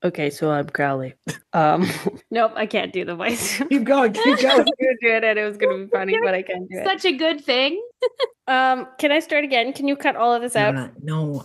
Okay, so I'm Crowley. Um, nope, I can't do the voice. Keep going, keep I was going. gonna do it and it was gonna be funny, You're but I can't do it. such a good thing. Can I start again? Can you cut all of this out? No.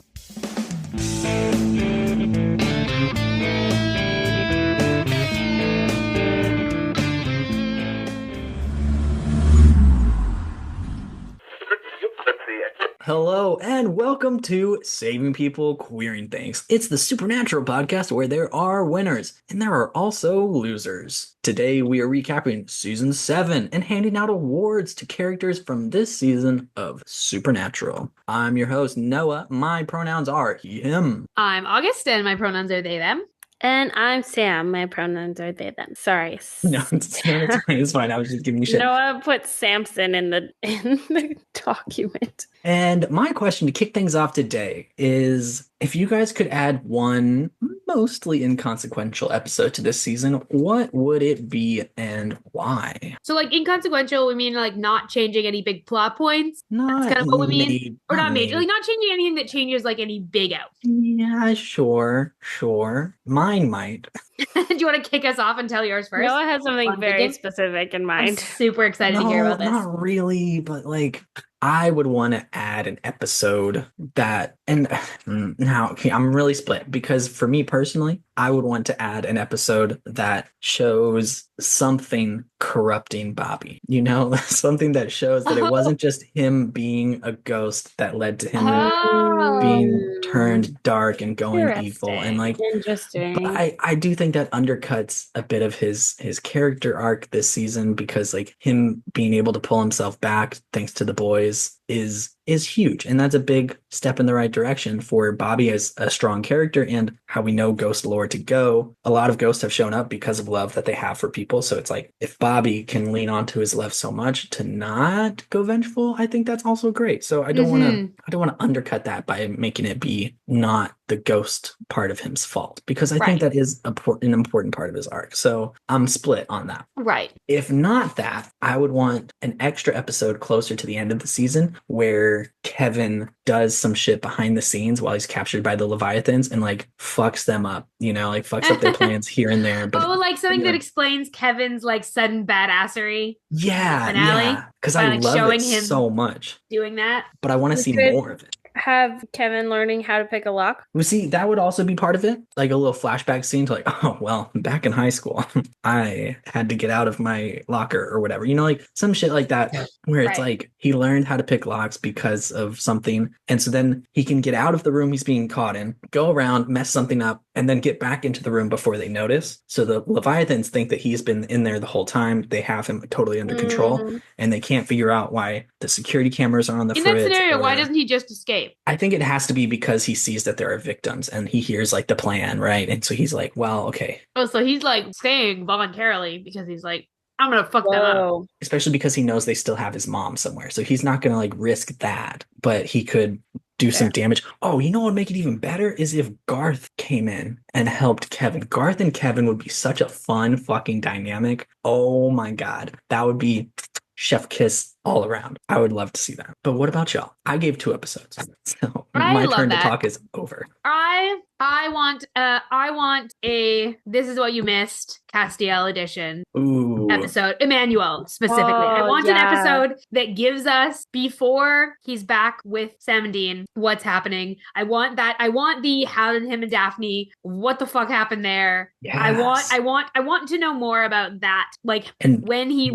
Hello and welcome to Saving People, Queering Things. It's the Supernatural podcast where there are winners and there are also losers. Today we are recapping season 7 and handing out awards to characters from this season of Supernatural. I'm your host, Noah. My pronouns are he, him. I'm August, and my pronouns are they, them. And I'm Sam. My pronouns are they, them. Sorry. No, it's fine. It's fine. I was just giving you shit. Noah put Samson in the document. And my question to kick things off today is if you guys could add one mostly inconsequential episode to this season, what would it be and why? So, like, inconsequential, we mean like not changing any big plot points. Not That's kind of what we mean. made- Or not major, made. like not changing anything that changes like any big out. Yeah, sure. Mine might. Do you want to kick us off and tell yours first? Noah has something I'm very thinking. specific in I'm mind. super excited to hear about this. Not really, but like I would want to add an episode that, and now okay, I'm really split because for me personally, I would want to add an episode that shows something corrupting Bobby. You know, something that shows that it wasn't just him being a ghost that led to him being turned dark and going evil. And like, Interesting. but I do think that undercuts a bit of his character arc this season because like him being able to pull himself back thanks to the boys is huge, and that's a big step in the right direction for Bobby as a strong character and how we know ghost lore to go. A lot of ghosts have shown up because of love that they have for people, so it's like if Bobby can lean onto his love so much to not go vengeful, I think that's also great. So I don't want to undercut that by making it be not the ghost part of him's fault, because I think that is an important part of his arc. So I'm split on that. Right. If not that, I would want an extra episode closer to the end of the season where Kevin does some shit behind the scenes while he's captured by the Leviathans and like fucks them up, you know, like fucks up their plans here and there. But like something that explains Kevin's like sudden badassery. Yeah, finale, because I like love showing it him so much. Doing that. But I want to see could- more of it. Have Kevin learning how to pick a lock. Well, see, that would also be part of it. Like a little flashback scene to like, oh, well, back in high school, I had to get out of my locker or whatever. You know, like some shit like that where it's like he learned how to pick locks because of something. And so then he can get out of the room he's being caught in, go around, mess something up, and then get back into the room before they notice. So the Leviathans think that he's been in there the whole time. They have him totally under control, and they can't figure out why the security cameras are on the In fridge. that scenario, why doesn't he just escape? I think it has to be because he sees that there are victims and he hears like the plan, right? And so he's like, well, okay. Oh, so he's like staying voluntarily because he's like, I'm gonna fuck them up. Especially because he knows they still have his mom somewhere. So he's not gonna like risk that, but he could do some damage. Oh, you know what would make it even better is if Garth came in and helped Kevin. Garth and Kevin would be such a fun fucking dynamic. Oh my God. That would be chef kiss all around. I would love to see that. But what about y'all? I gave 2 episodes. So my turn to talk is over. I want a This Is What You Missed Castiel edition episode. Emmanuel specifically. I want an episode that gives us before he's back with Sam and Dean what's happening. I want that. I want the how did him and Daphne, what the fuck happened there? Yes. I want to know more about that. Like when he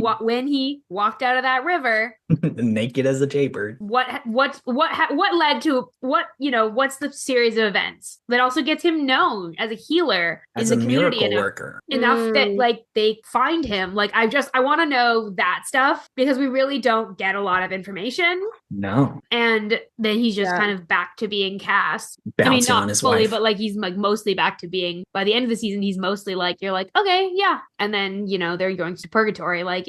walked out of that river naked as a jaybird. What led to what's the series of events that also gets him known as a healer as in the a community miracle worker enough that like they find him. Like I want to know that stuff because we really don't get a lot of information. No. And then he's just kind of back to being Cass. Bouncing not on his fully, wife. but like he's like mostly back to being, by the end of the season, he's mostly like, you're like, okay, yeah. And then, they're going to purgatory. Like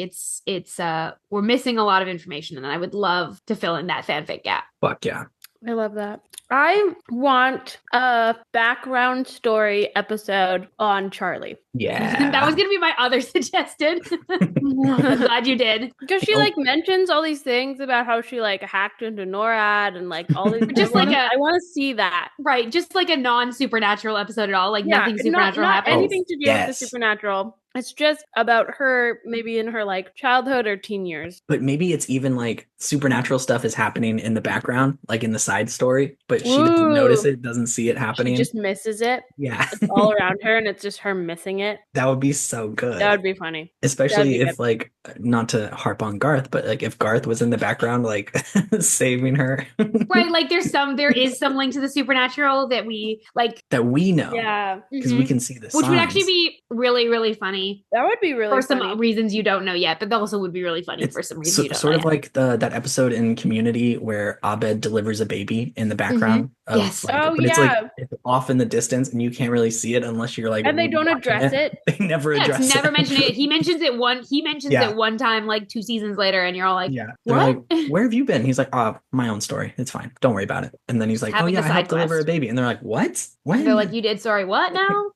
we're missing a lot of information and I would love to fill in that fanfic gap. Fuck yeah. I love that. I want a background story episode on Charlie. Yeah. That was going to be my other suggestion. I'm glad you did. Because she like mentions all these things about how she like hacked into NORAD and like all these. Just like I want to see that. Right. Just like a non-supernatural episode at all. Like nothing supernatural not happens. Anything to do with the supernatural. It's just about her maybe in her like childhood or teen years. But maybe it's even like supernatural stuff is happening in the background, like in the side story, but she doesn't notice it, doesn't see it happening. She just misses it. Yeah. It's all around her and it's just her missing it. That would be so good. That would be funny. Especially if like, not to harp on Garth, but like if Garth was in the background, like saving her. Right. Like there is some link to the supernatural that we like. That we know. Yeah. Because we can see this. Which would actually be really, really funny. That would be really for funny. some reasons you don't know yet, but that also would be really funny for some reasons you don't sort know of like that episode in Community where Abed delivers a baby in the background. Yes. But it's like it's off in the distance and you can't really see it unless you're like. And they don't address it. They never address it. Never mention it. He mentions it one time, like 2 seasons later, and you're all like, yeah. What? They're like, where have you been? He's like, my own story. It's fine. Don't worry about it. And then he's like, I helped deliver a baby. And they're like, what? When? They're like, you did? Sorry, what now?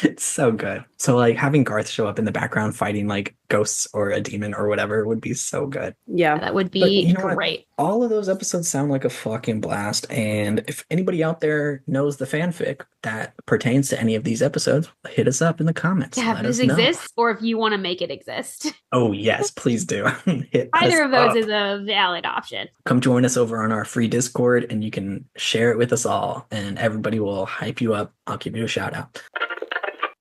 It's so good. So like having Garth show up in the background fighting like ghosts or a demon or whatever would be so good. Yeah, that would be great. All of those episodes sound like a fucking blast. And if anybody out there knows the fanfic that pertains to any of these episodes, hit us up in the comments. Yeah, if this exists or if you want to make it exist. Oh yes, please do. Either of those is a valid option. Come join us over on our free Discord and you can share it with us all and everybody will hype you up. I'll give you a shout out.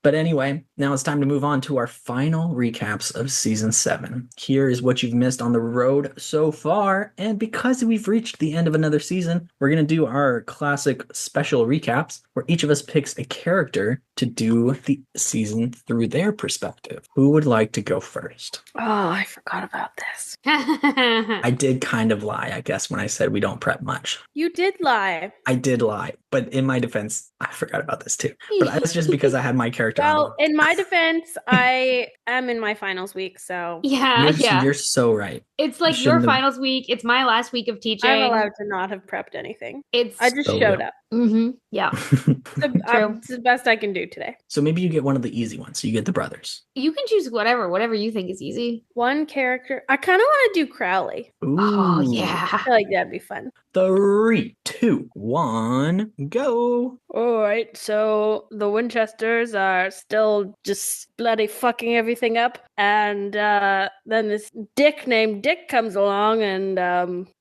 But anyway, now it's time to move on to our final recaps of season 7. Here is what you've missed on the road so far. And because we've reached the end of another season, we're going to do our classic special recaps where each of us picks a character to do the season through their perspective. Who would like to go first? Oh, I forgot about this. I did kind of lie, I guess, when I said we don't prep much. You did lie. I did lie. But in my defense, I forgot about this too. But that's just because I had my character. Well, in my defense, I am in my finals week, so you're so right. It's like your finals week. It's my last week of teaching. I'm allowed to not have prepped anything. I just so showed up. Mm-hmm. Yeah, it's the best I can do today. So maybe you get one of the easy ones. So you get the brothers. You can choose whatever you think is easy. One character. I kind of want to do Crowley. Ooh. Oh yeah, I feel like that'd be fun. 3, 2, 1, go. All right, so the Winchesters are still just bloody fucking everything up, and then this dick named Dick comes along, and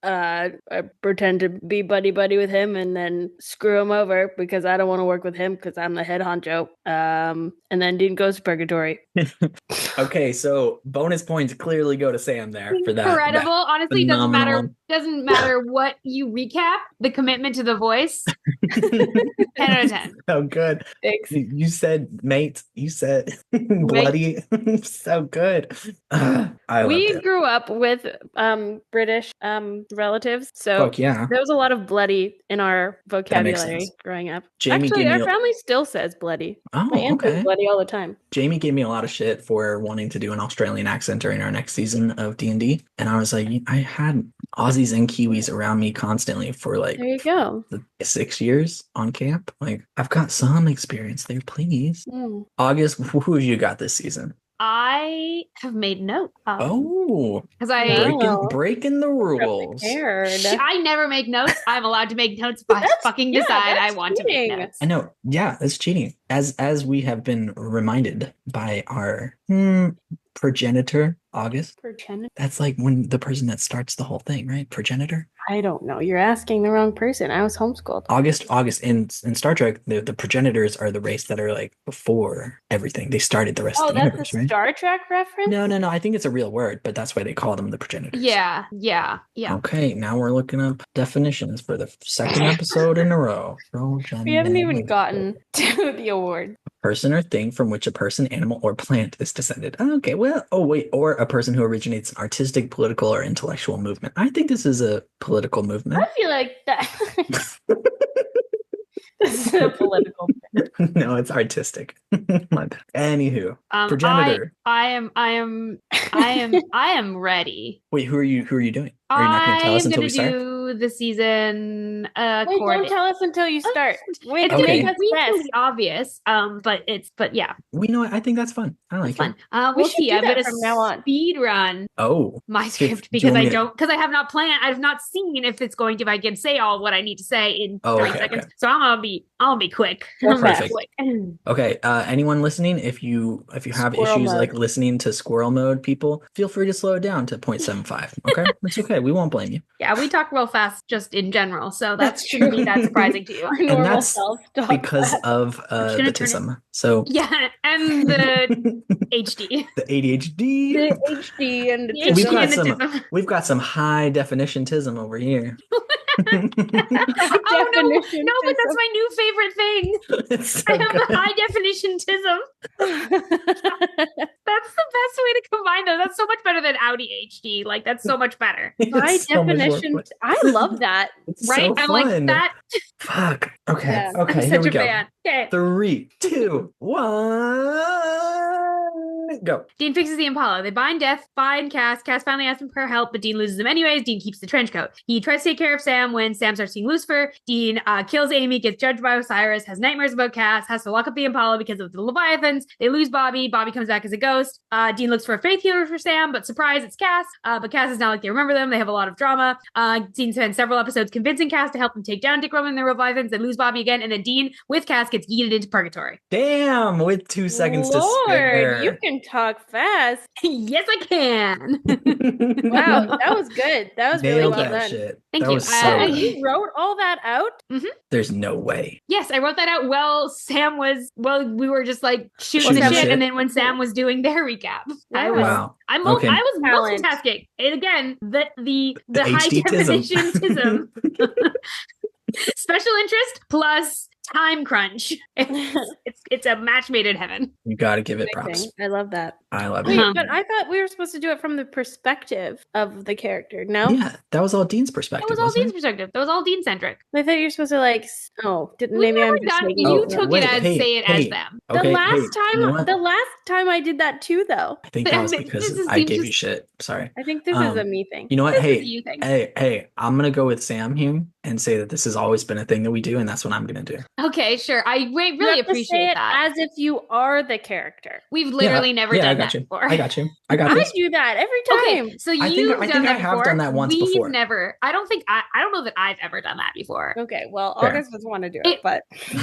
I pretend to be buddy with him, and then screw him over because I don't want to work with him because I'm the head honcho. And then Dean goes to purgatory. Okay, so bonus points clearly go to Sam there for that. Incredible. Honestly, doesn't matter what you recap. The commitment to the voice. 10 out of 10. So good. Thanks. You said mate. You said bloody. So good. We grew up with British relatives, so fuck yeah. there was a lot of bloody in our vocabulary growing up. Jamie Actually, our family still says bloody. Oh, my aunt says bloody all the time. Jamie gave me a lot of shit for wanting to do an Australian accent during our next season of D&D, and I was like, I had Aussies and Kiwis around me constantly for like there you go 6 years on camp. Like I've got some experience there, please. August, who have you got this season? I have made notes. Because I breaking the rules. I never make notes. I'm allowed to make notes, but I fucking decide I want to make notes. I know. Yeah, that's cheating. As we have been reminded by our progenitor, August. Progenitor? That's like when the person that starts the whole thing, right? Progenitor? I don't know. You're asking the wrong person. I was homeschooled. August in Star Trek, the progenitors are the race that are like before everything. They started the rest of the universe, right? Star Trek reference? No. I think it's a real word, but that's why they call them the progenitors. Yeah. Okay, now we're looking up definitions for the second episode in a row. We haven't even gotten to the award. Person or thing from which a person, animal, or plant is descended. Okay, well, or a person who originates an artistic, political, or intellectual movement. I think this is a political movement. I feel like that. This is a political thing. No, it's artistic. My bad. Anywho, progenitor. I am ready. Wait, who are you doing? Are you not going to tell us until we start? Do to the season Wait, don't tell us until you start. Wait, it's okay. gonna be really obvious. But yeah. We know what? I think that's fun. I like Fun. it. We'll should see. do I'm that gonna from now on. speed run my script do you because want me to- because I have not planned. I've not seen if it's going to. If I can say all what I need to say in 3 seconds. Okay. So I'm gonna be quick. Perfect. Quick. Okay, anyone listening, if you have Squirrel issues mode. like listening to squirrel mode, people, feel free to slow it down to 0.75. Okay, it's okay. We won't blame you. Yeah, we talk real fast just in general, so that That's shouldn't be true. that surprising to you. Our normal that's self talk because fast. of gonna the turn it- tism. So Yeah, and the HD. the ADHD. The HD and the The We've HD got and the some tism. we've got some high definition tism over here. Oh no, definition no, but that's tism. my new favorite thing. It's so I have good. a high definition tism. That's the best way to combine them. That's so much better than Audi HD. Like that's so much better. High It's so much more definition. fun. I love that. It's Right? so I'm fun. like that. Fuck. Okay. Yeah, Okay. I'm Here such we a go. fan. Okay. 3, 2, 1, go. Dean fixes the Impala. They find Cass. Cass finally asks him for help, but Dean loses him anyways. Dean keeps the trench coat. He tries to take care of Sam when Sam starts seeing Lucifer. Dean kills Amy, gets judged by Osiris, has nightmares about Cass, has to lock up the Impala because of the Leviathans. They lose Bobby. Bobby comes back as a ghost. Dean looks for a faith healer for Sam, but surprise, it's Cass. But Cass is not like they remember them. They have a lot of drama. Dean spends several episodes convincing Cass to help them take down Dick Roman and the Leviathans. They lose Bobby again, and then Dean, with Cass, gets yeeted into purgatory. Damn, with 2 seconds to spare. Lord, you can talk fast. Yes, I can. Wow, that was good. That was really Nailed well that done. shit. Thank that you. Was so good. You wrote all that out? There's no way. Yes, I wrote that out we were just like shooting Shooting the the shit, shit. and then when Sam was doing their recap. I was Wow. I Okay. was Talent. multitasking. And again, the high HD definition tism. tism. Special interest plus time crunch. It's a match made in heaven. You got to give it props. Amazing. I love that. I love Wait, it. but I thought we were supposed to do it from the perspective of the character. No? Yeah, that was all Dean's That perspective. was all wasn't Dean's it? perspective. That was all Dean centric. I thought you were supposed to We've maybe never I'm just done. making You it took up. Wait, it as hey, say it hey. as them. Okay, the last you know what? time I did that too, though. I think that was This because is- I you gave you just- shit. Sorry. I think this is a me thing. You know what? This is Hey, a you thing. hey, I'm gonna go with Sam here and say that this has always been a thing that we do, and that's what I'm gonna do. Okay, sure. I You really have to say appreciate it that. as if you are the character. We've literally never done I that got you. before. I got you. I got I this. do that every time. Okay, so I think you've I done that have before. done that once We've before. never. I don't know that I've ever done that before. Okay, well, Fair. August doesn't want to do it, but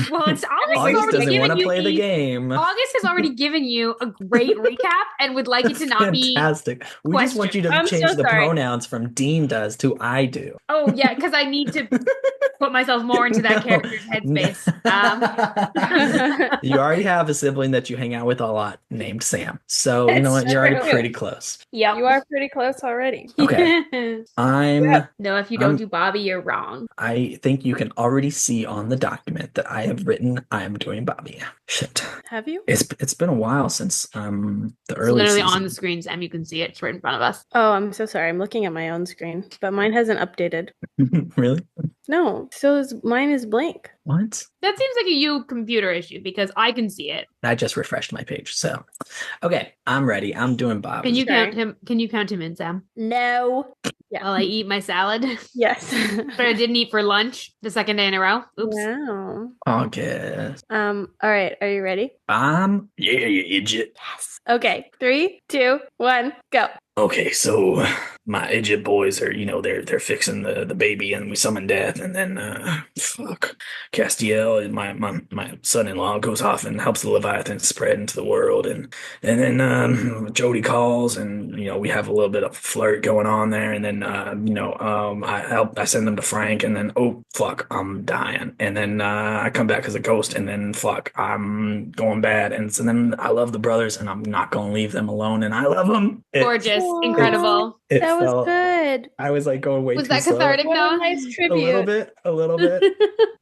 Well, it's August has August already doesn't given want to you play the game. August has already given you a great recap and would like it to not be. Fantastic. We just want you to I'm change so the sorry. pronouns from Dean does to I do. Oh yeah, because I need to put myself more into that character's headspace. You already have a sibling that you hang out with a lot named Sam. So you know what? It's You're already true. pretty close. Yep. you are pretty close already. Okay. No, if you don't I'm- do Bobby, you're wrong. I think you can already see on the document that I have written I am doing Bobby. Shit. Have you? It's been a while since the It's early literally season. on the screen, Sam. You can see it. It's right in front of us. Oh, I'm so sorry. I'm looking at my own screen, but mine hasn't updated. Really? No, mine is blank. What? That seems like a you computer issue because I can see it. I just refreshed my page. So okay, I'm ready. I'm doing Bobby. Can you Sorry. count him? Can you count him in, Sam? No. Yeah. While I eat my salad, Yes. but I didn't eat for lunch the second day in a row. Oops. Wow. August. All right. Are you ready? Yeah, you idiot. Yes. Okay. 3, 2, 1, go. Okay, so my idiot boys are, they're fixing the baby, and we summon death, and then Castiel and my son-in-law goes off and helps the Leviathan spread into the world, and then Jody calls, and we have a little bit of flirt going on there, and then I send them to Frank, and then I'm dying, and then I come back as a ghost, and then I'm going bad, and so then I love the brothers, and I'm not gonna leave them alone, and I love them. Gorgeous, incredible. That was good. I was like going way Was too that slow. cathartic What a though? nice A tribute. little bit,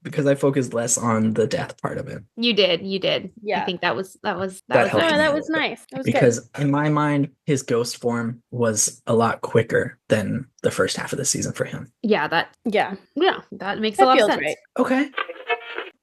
because I focused less on the death part of it. You did. Yeah. I think that was That nice. helped No, me that a was little bit. nice. That was Because in my mind, his ghost form was a lot quicker than the first half of the season for him. Yeah, that good. Yeah. that makes a That lot of feels sense. right. Okay.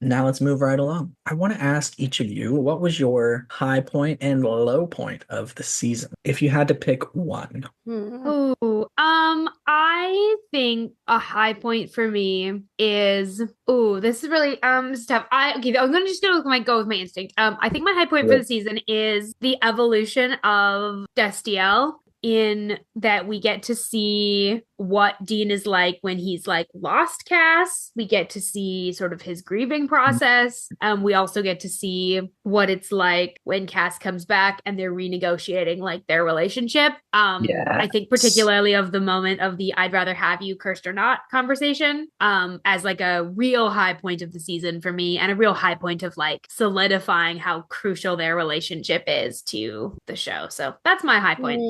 now let's move right along. I want to ask each of you, what was your high point and low point of the season? If you had to pick one. Ooh, I think a high point for me is, this is really this is tough. I'm gonna just go with my instinct. I think my high point for the season is the evolution of Destiel, in that we get to see what Dean is like when he's like lost Cass. We get to see sort of his grieving process. We also get to see what it's like when Cass comes back and they're renegotiating like their relationship. I think particularly of the moment of the "I'd rather have you, cursed or not" conversation, as like a real high point of the season for me, and a real high point of like solidifying how crucial their relationship is to the show. So that's my high point.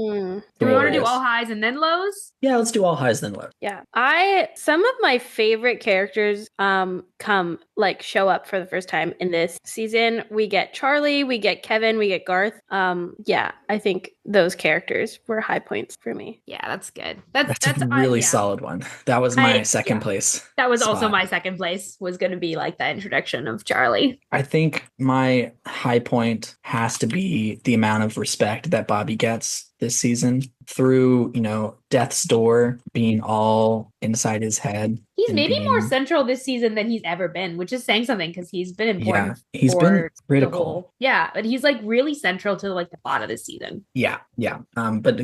Do we want to do all highs and then lows? Yeah, let's do all highs then lows. Yeah. Some of my favorite characters show up for the first time in this season. We get Charlie, we get Kevin, we get Garth. I think those characters were high points for me. Yeah, that's good. That's a really solid one. That was my second place. That was also my second place, was going to be like the introduction of Charlie. I think my high point has to be the amount of respect that Bobby gets this season through, Death's Door being all inside his head. He's maybe more central this season than he's ever been, which is saying something because he's been important. Yeah, he's been critical. But he's like really central to like the plot of this season. Yeah. But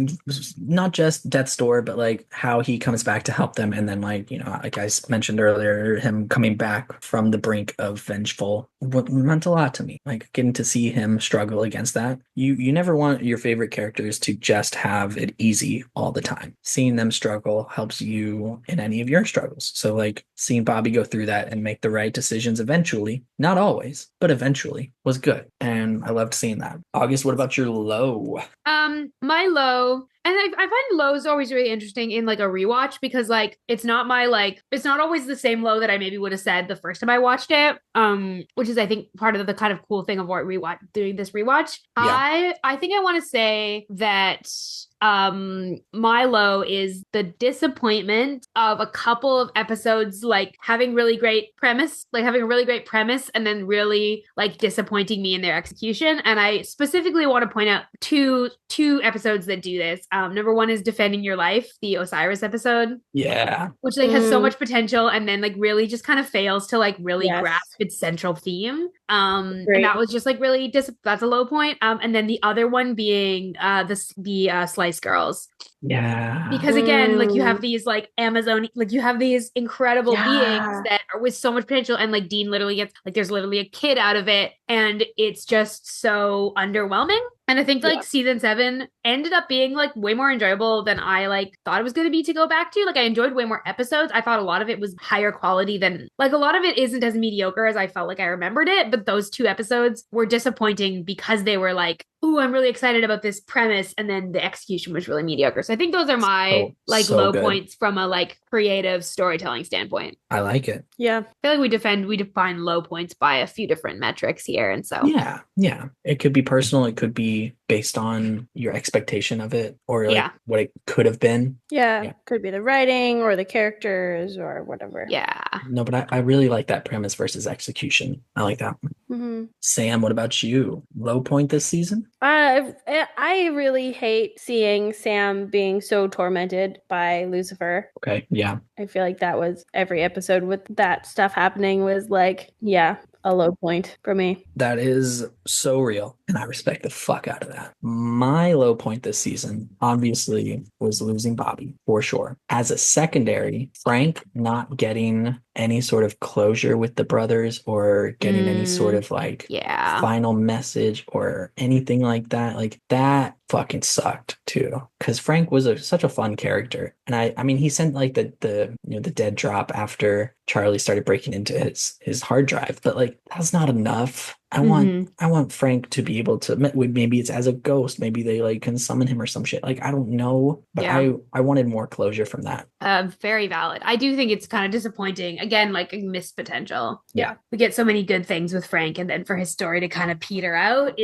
not just Death's Door, but like how he comes back to help them, and then like I mentioned earlier, him coming back from the brink of vengeful meant a lot to me. Like getting to see him struggle against that. You never want your favorite characters to just have it easy all the time. Seeing them struggle helps you in any of your struggles. So like seeing Bobby go through that and make the right decisions eventually, not always, but eventually, was good. And I loved seeing that. August, what about your low? My low, and I find lows always really interesting in like a rewatch, because like it's not always the same low that I maybe would have said the first time I watched it. Which is I think part of the kind of cool thing of what doing this rewatch. Yeah. I think I want to say that my low is the disappointment of a couple of episodes like having a really great premise and then really like disappointing me in their execution. And I specifically want to point out two episodes that do this. Number one is Defending Your Life, the Osiris episode. Yeah. Which like has so much potential and then like really just kind of fails to like really grasp its central theme. And that was just like really that's a low point. And then the other one being the Slice Girls. Yeah. Because again, like you have these like you have these incredible beings that are with so much potential, and like Dean literally gets like there's literally a kid out of it, and it's just so underwhelming. And I think like season 7 ended up being like way more enjoyable than I like thought it was going to be to go back to. Like I enjoyed way more episodes. I thought a lot of it was higher quality than like a lot of it isn't as mediocre as I felt like I remembered it. But those 2 episodes were disappointing because they were like, ooh, I'm really excited about this premise. And then the execution was really mediocre. So I think those are my low points from a like creative storytelling standpoint. I like it. Yeah. I feel like we define low points by a few different metrics here. And so yeah. It could be personal. It could be based on your expectation of it, or like what it could have been. Yeah. Could be the writing or the characters or whatever. Yeah. No, but I really like that premise versus execution. I like that. Mm-hmm. Sam, what about you? Low point this season? I really hate seeing Sam being so tormented by Lucifer. Okay, yeah. I feel like that was every episode with that stuff happening was like, a low point for me. That is so real, and I respect the fuck out of that. My low point this season, obviously, was losing Bobby, for sure. As a secondary, Frank not getting any sort of closure with the brothers or getting any sort of like final message or anything like that. Like that fucking sucked too, because Frank was such a fun character. And I mean, he sent like the dead drop after Charlie started breaking into his hard drive, but like that's not enough I want Frank to be able to, maybe it's as a ghost, maybe they like can summon him or some shit. Like, I don't know, but I wanted more closure from that. Very valid. I do think it's kind of disappointing. Again, like a missed potential. Yeah. We get so many good things with Frank, and then for his story to kind of peter out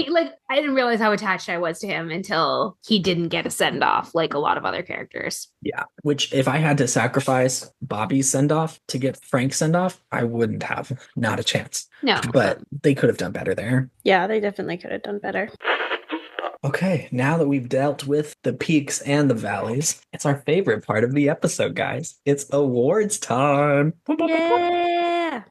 like, I didn't realize how attached I was to him until he didn't get a send off like a lot of other characters. Yeah. Which, if I had to sacrifice Bobby's send off to get Frank's send off, I wouldn't have. Not a chance. No. But they could have done better there. Yeah, they definitely could have done better. Okay, now that we've dealt with the peaks and the valleys, it's our favorite part of the episode, guys. It's awards time. Yeah.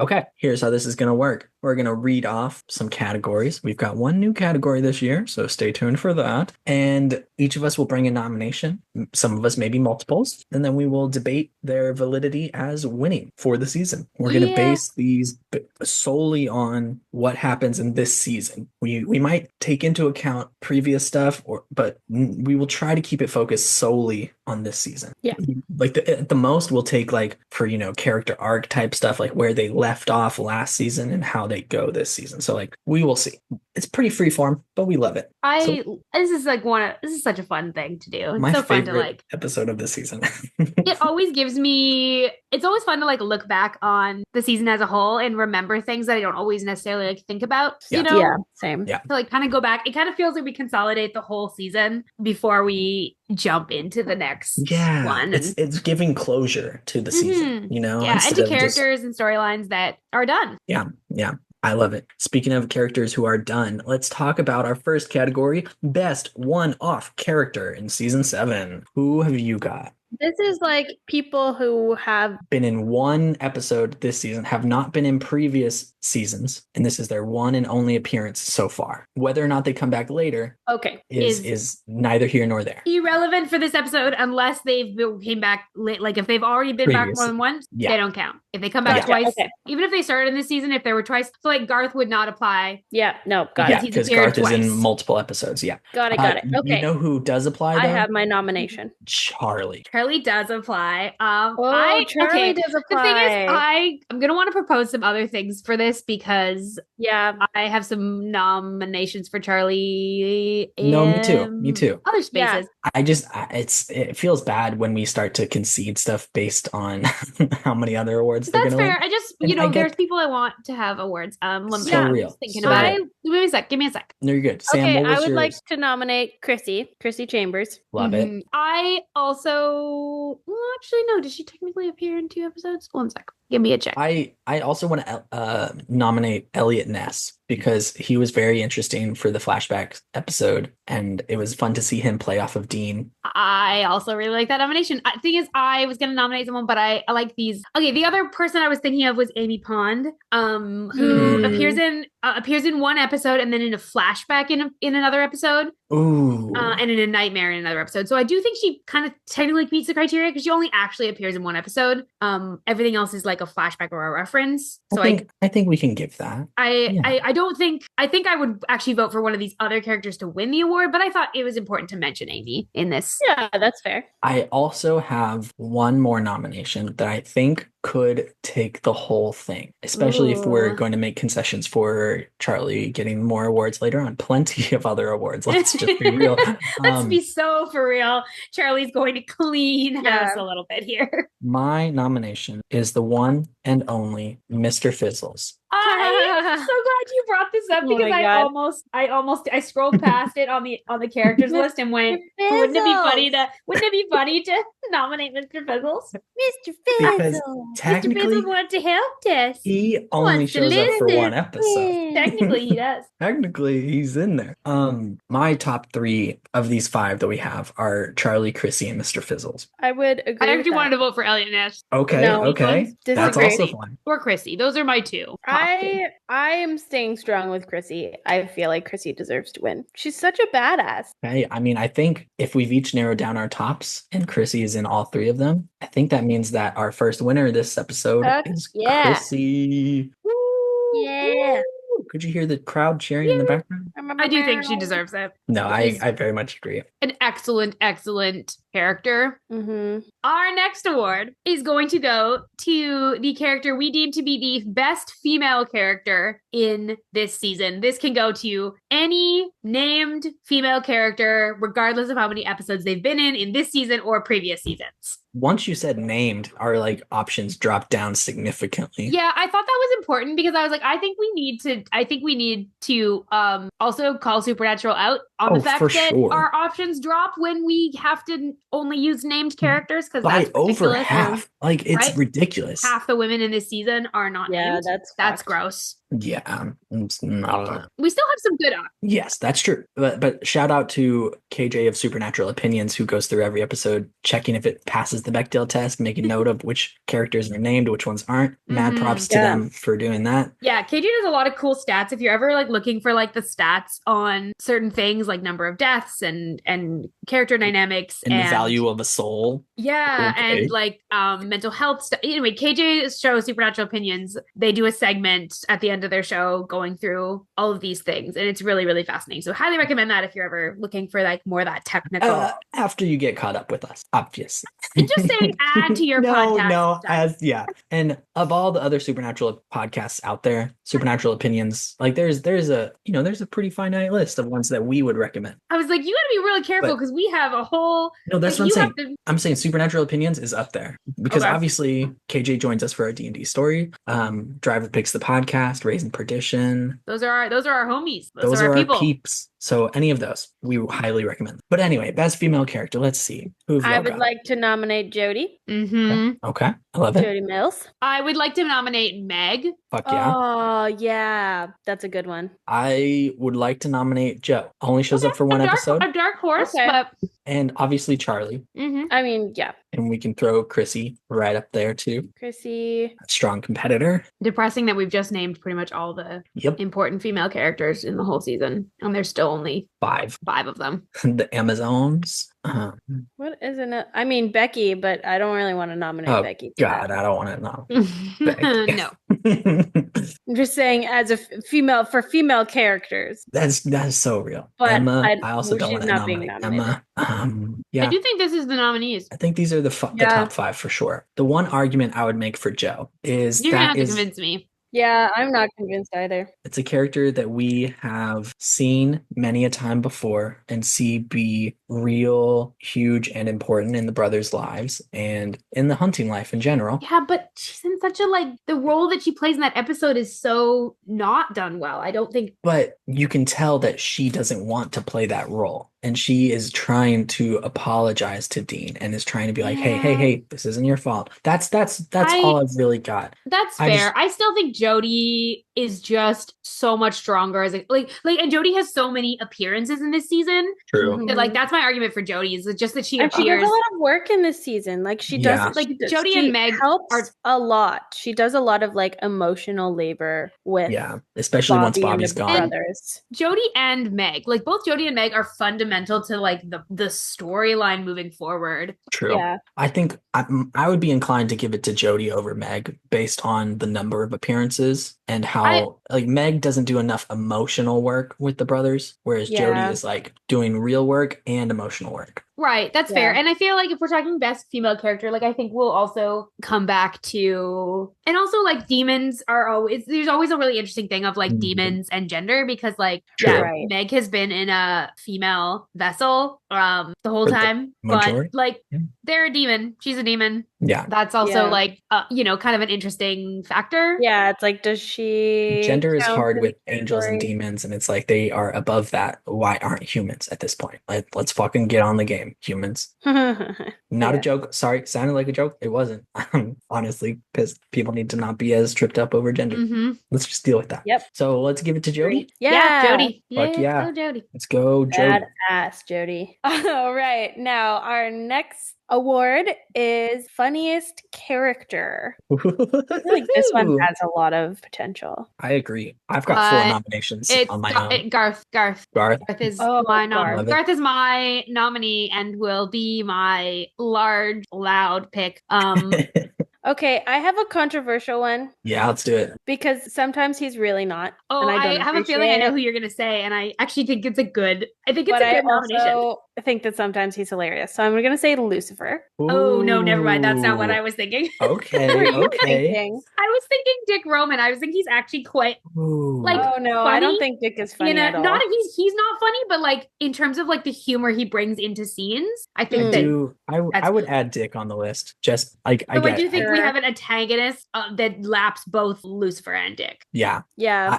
Okay, here's how this is going to work. We're going to read off some categories. We've got one new category this year, so stay tuned for that. And each of us will bring a nomination. Some of us maybe multiples, and then we will debate their validity as winning for the season. We're going to base these solely on what happens in this season. We might take into account previous stuff, but we will try to keep it focused solely on this season. Yeah. Like at the most, we'll take like for, character arc type stuff, like where they left off last season and how they go this season. So like we will see. It's pretty freeform, but we love it. This is such a fun thing to do. It's my so fun to favorite episode of the season. It's always fun to like look back on the season as a whole and remember things that I don't always necessarily like think about. Yeah. Yeah, same. Yeah. To like kind of go back. It kind of feels like we consolidate the whole season before we jump into the next one. It's giving closure to the season, Yeah, and to characters and storylines that are done. Yeah. I love it. Speaking of characters who are done, let's talk about our first category, Best One-Off Character in Season 7. Who have you got? This is like people who have been in one episode this season, have not been in previous seasons, and this is their one and only appearance so far. Whether or not they come back later is neither here nor there. Irrelevant for this episode unless they've came back late. Like if they've already been back more than once, they don't count. If they come back twice, even if they started in this season, if there were twice, so like Garth would not apply. Yeah, no, got it. Because Garth is in multiple episodes. Yeah, got it. Okay, you know who does apply? Though? I have my nomination. Charlie does apply. Charlie does apply. The thing is, I'm gonna want to propose some other things for this because I have some nominations for Charlie. No, me too. Other spaces. It feels bad when we start to concede stuff based on how many other awards That's fair. Win. There's people I want to have awards. Real. Thinking about it. Give me a sec. No, you're good. Sam, okay, I would yours? like to nominate Chrissy Chambers. Love it. I also, actually, no. Did she technically appear in 2 episodes? 1 sec. Give me a check. I also want to nominate Elliot Ness because he was very interesting for the flashback episode, and it was fun to see him play off of Dean. I also really like that nomination. The thing is, I was going to nominate someone, but I like these. Okay, the other person I was thinking of was Amy Pond, who appears in 1 episode and then in a flashback in another episode. Ooh. And in a nightmare in another episode. So I do think she kind of technically meets the criteria because she only actually appears in 1 episode. Everything else is like a flashback or a reference. So I think we can give that. I think I would actually vote for one of these other characters to win the award, but I thought it was important to mention Amy in this. Yeah, that's fair. I also have one more nomination that I think could take the whole thing, especially if we're going to make concessions for Charlie getting more awards later on. Plenty of other awards. Let's just be real. Let's be so for real. Charlie's going to clean house a little bit here. My nomination is the one and only Mr. Fizzles. I'm so glad you brought this up because I scrolled past it on the characters list and went, wouldn't it be funny to nominate Mr. Fizzles? Mr. Fizzles. Mr. Fizzles wanted to help us. He only shows up for 1 episode. Technically, he does. Technically, he's in there. My top 3 of these 5 that we have are Charlie, Chrissy, and Mr. Fizzles. I would agree. I actually wanted to vote for Elliot Nash. Okay. That's also fun. Or Chrissy. Those are my 2. I am staying strong with Chrissy. I feel like Chrissy deserves to win. She's such a badass. I think if we've each narrowed down our tops and Chrissy is in all 3 of them, I think that means that our first winner this episode is Chrissy. Woo! Yeah. Could you hear the crowd cheering in the background? I do think she deserves it. No, I very much agree. An excellent character. Our next award is going to go to the character we deem to be the best female character in this season. This can go to any named female character, regardless of how many episodes they've been in this season or previous seasons. Once you said named, our like options dropped down significantly. Yeah, I thought that was important because I was like, I think we need to also call Supernatural out on the fact that our options drop when we have to only use named characters, because by over half. Like, it's ridiculous. Half the women in this season are not named. That's gross. Yeah, it's not. We still have some good on. Yes, that's true. But shout out to KJ of Supernatural Opinions, who goes through every episode checking if it passes the Bechdel test, making note of which characters are named, which ones aren't. Mad props to them for doing that. Yeah, KJ does a lot of cool stats. If you're ever like looking for like the stats on certain things like number of deaths and character dynamics and the value of a soul. Yeah, and like mental health stuff. Anyway, KJ's show Supernatural Opinions, they do a segment at the end of their show going through all of these things, and it's really, really fascinating. So highly recommend that if you're ever looking for like more of that technical. After you get caught up with us, obviously. Just saying, add to your podcast. And of all the other Supernatural podcasts out there, Supernatural Opinions, like there's a pretty finite list of ones that we would recommend. I was like, you got to be really careful because we have a whole. No, that's what I'm saying. I'm saying Supernatural Opinions is up there because obviously KJ joins us for our D&D story. Driver Picks the podcast, Raising Perdition. Those are our homies. Those are our peeps. So any of those, we highly recommend. But anyway, best female character. Let's see. I would like to nominate Jody. Okay. I love it. Jody Mills. I would like to nominate Meg. Fuck yeah. Oh, yeah. That's a good one. I would like to nominate Joe. Only shows up for one episode. A dark horse, but... And obviously Charlie. I mean, yeah. And we can throw Chrissy right up there too. Chrissy. Strong competitor. Depressing that we've just named pretty much all the important female characters in the whole season. And there's still only five of them. The Amazons. What isn't it? I mean, Becky, but I don't really want to nominate Becky. God, I don't want to nominate No. I'm just saying, as a female, for female characters. That's so real. But Emma, I also don't want to nominate Emma. I do think this is the nominees. I think these are the top five for sure. The one argument I would make for Joe is you're gonna have to convince me. Yeah, I'm not convinced either. It's a character that we have seen many a time before and see be real, huge, and important in the brothers' lives and in the hunting life in general. Yeah, but she's in such a, the role that she plays in that episode is so not done well. I don't think. But you can tell that she doesn't want to play that role. And she is trying to apologize to Dean and is trying to be like, hey, this isn't your fault. That's all I've really got. That's fair. I still think Jody is just so much stronger as and Jody has so many appearances in this season. True. That, that's my argument for Jody is just that she appears. She does a lot of work in this season. She does Jody and Meg helps a lot. She does a lot of emotional labor with especially Bobby once Bobby's gone. Brothers. Jody and Meg, both Jody and Meg are fundamental to the storyline moving forward. True. Yeah. I think I would be inclined to give it to Jody over Meg based on the number of appearances and how Meg doesn't do enough emotional work with the brothers, whereas Jody is doing real work and emotional work. Right, that's fair. And I feel like if we're talking best female character, I think we'll also come back to, and also demons are always, there's always a really interesting thing of demons and gender because Meg has been in a female vessel the whole time, but they're a demon. She's a demon. Yeah. That's also kind of an interesting factor. Yeah, it's does she... Gender is hard with angels and demons, and it's they are above that. Why aren't humans at this point? Let's fucking get on the game, humans. Not a joke. Sorry, sounded like a joke. It wasn't. I'm honestly pissed. People need to not be as tripped up over gender. Let's just deal with that. Yep. So let's give it to Jody. Yeah, Jody. Fuck yeah. Go Jody. Let's go, Jody. Badass Jody. All right. Now, our next award is funniest character. I feel like this one has a lot of potential. I agree. I've got 4 nominations on my own. Garth is my nominee. Garth is my nominee and will be my large, loud pick. Okay, I have a controversial one. Yeah, let's do it. Because sometimes he's really not. Oh, I have a feeling I know who you're going to say, and I actually think it's a good nomination. think that sometimes he's hilarious. So I'm going to say Lucifer. Oh, no, never mind. That's not what I was thinking. Okay, What are you okay. thinking? I was thinking Dick Roman. I was thinking he's actually quite like Oh no, funny. I don't think Dick is funny at all. Not he's not funny, but like in terms of like the humor he brings into scenes, I think I would add Dick on the list. Just like so I do think we have an antagonist that laps both Lucifer and Dick. Yeah.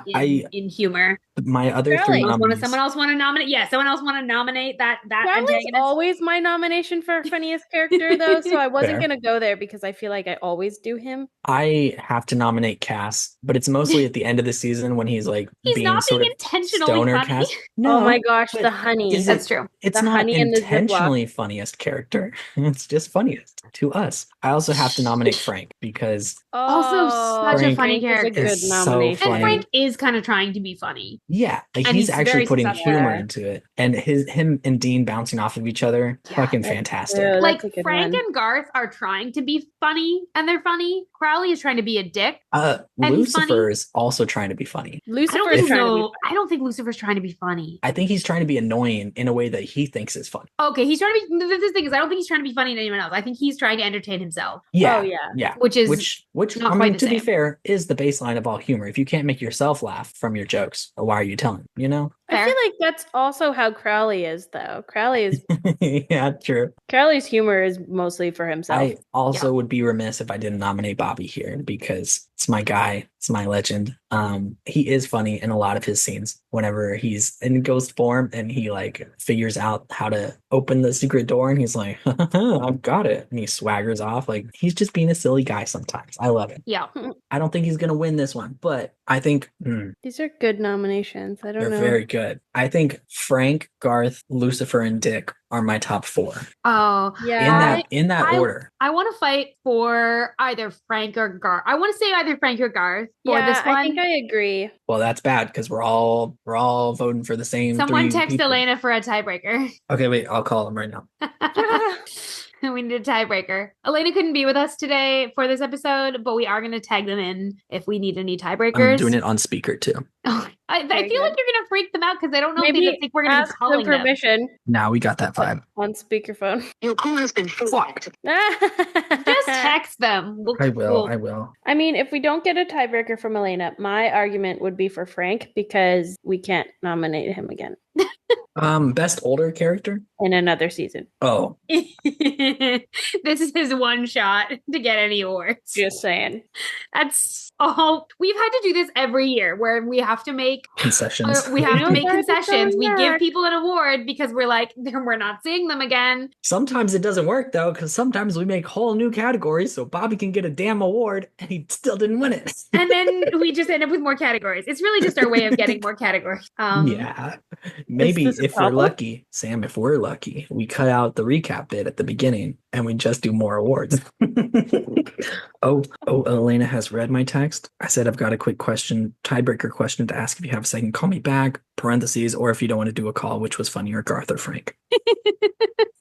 In humor. My other three nominees. Someone else want to nominate? Yeah, someone else want to nominate that Crowley's antagonist? always my nomination for funniest character, though, so I wasn't going to go there because I feel like I always do him. I have to nominate Cass, but it's mostly at the end of the season when he's like not sort being of intentionally stoner funny. Cass. No, oh my gosh, the honey. That's true. It's the not honey intentionally funniest character. It's just funniest to us. I also have to nominate Frank because also such a funny character. Is a good nomination. And Frank is kind of trying to be funny. Yeah, like and he's actually putting successful. humor into it, and him and Dean bouncing off of each other, fucking fantastic. Yeah, like Frank and Garth are trying to be funny, and they're funny. Crowley is trying to be a dick. Lucifer is also trying to be funny. I don't think Lucifer's trying to be funny. I think he's trying to be annoying in a way that he thinks is funny. Okay, he's trying to be. The thing is, I don't think he's trying to be funny to anyone else. I think he's trying to entertain himself. Yeah, oh yeah. Which I mean, to be fair, is the baseline of all humor. If you can't make yourself laugh from your jokes, why are you telling? You know. I feel like that's also how Crowley is, though. Crowley is yeah, true. Crowley's humor is mostly for himself. I also would be remiss if I didn't nominate Bobby here because it's my guy. It's my legend. He is funny in a lot of his scenes whenever he's in ghost form and he like figures out how to open the secret door and he's like, I've got it. And he swaggers off. Like he's just being a silly guy sometimes. I love it. Yeah. I don't think he's going to win this one, but I think these are good nominations. I don't know. They're very good. I think Frank, Garth, Lucifer, and Dick are my top 4. Oh, yeah. In that order. I want to fight for either Frank or Garth. I want to say either Frank or Garth for this one. I think I agree. Well, that's bad because we're all voting for the same. Someone text people. Elena for a tiebreaker. Okay, wait. I'll call him right now. We need a tiebreaker. Elena couldn't be with us today for this episode, but we are going to tag them in if we need any tiebreakers. I'm doing it on speaker too. Oh, I feel like you're going to freak them out because I don't know if they think we're going to be calling them. Permission. Now we got that vibe. On speakerphone. Your call has been fucked. Just text them. I will. I mean, if we don't get a tiebreaker from Elena, my argument would be for Frank because we can't nominate him again. Best older character in another season. Oh. This is his one shot to get any awards. Just saying. That's all. We've had to do this every year where we have to make concessions. We have to make concessions. We give people an award because we're like, we're not seeing them again. Sometimes it doesn't work though, because sometimes we make whole new categories so Bobby can get a damn award and he still didn't win it. And then we just end up with more categories. It's really just our way of getting more categories. Yeah. Maybe if we're lucky, Sam, if we're lucky, we cut out the recap bit at the beginning and we just do more awards. Oh, Elena has read my text. I said I've got a quick question, tiebreaker question to ask if you have a second. Call me back, parentheses, or if you don't want to do a call, which was funnier, Garth or Frank?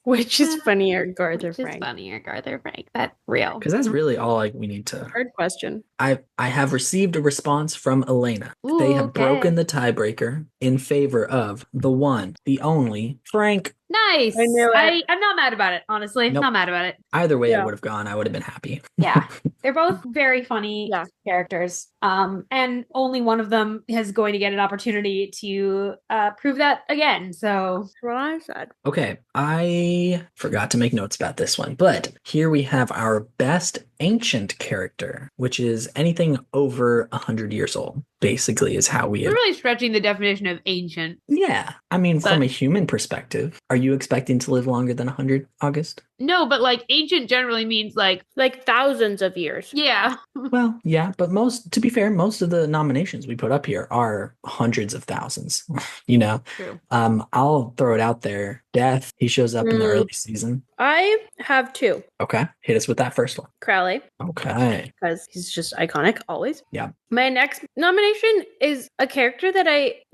Which is funnier, Garth or Frank? Which is funnier, Garth or Frank? That's real. Because that's really all we need to... Hard question. I have received a response from Elena. Ooh, they have broken the tiebreaker in favor of the one, the only, Frank. Nice. I knew it. I'm not mad about it, honestly. Nope. Not mad about it. Either way, I would have gone. I would have been happy. Yeah. They're both very funny characters. And only one of them is going to get an opportunity to prove that again. So that's what I said. Okay. I forgot to make notes about this one, but here we have our best ancient character, which is anything over 100 years old. Basically is how we're really stretching the definition of ancient. Yeah. I mean, from a human perspective, are you expecting to live longer than 100, August? No, but like ancient generally means like thousands of years. Yeah. Well, yeah, but to be fair, most of the nominations we put up here are hundreds of thousands, you know? True. I'll throw it out there. Death, he shows up in the early season. I have 2. Okay. Hit us with that first one. Crowley. Okay. Because he's just iconic, always. Yeah. My next nomination is a character that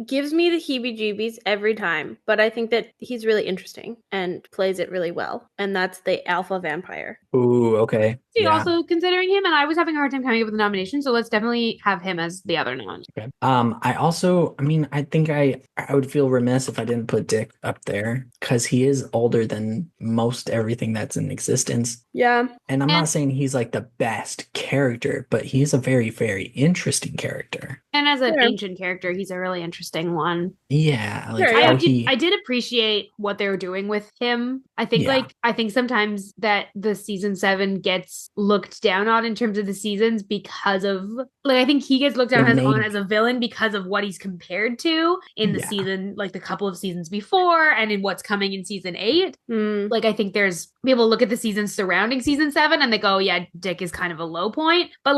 gives me the heebie-jeebies every time, but I think that he's really interesting and plays it really well, and that's the alpha vampire. Ooh, okay. Yeah. Also considering him, and I was having a hard time coming up with a nomination, so let's definitely have him as the other non. Okay. I think I would feel remiss if I didn't put Dick up there because he is older than most everything that's in existence. Yeah. And I'm not saying he's like the best character, but he's a very, very interesting character. And as an ancient character, he's a really interesting one. Yeah. Like I did appreciate what they were doing with him. I think sometimes that the season 7 gets looked down on in terms of the seasons because of I think he gets looked down on as a villain because of what he's compared to in the season, like the couple of seasons before and in what's coming in season 8. I think there's people look at the seasons surrounding season 7 and they go, yeah, Dick is kind of a low point. But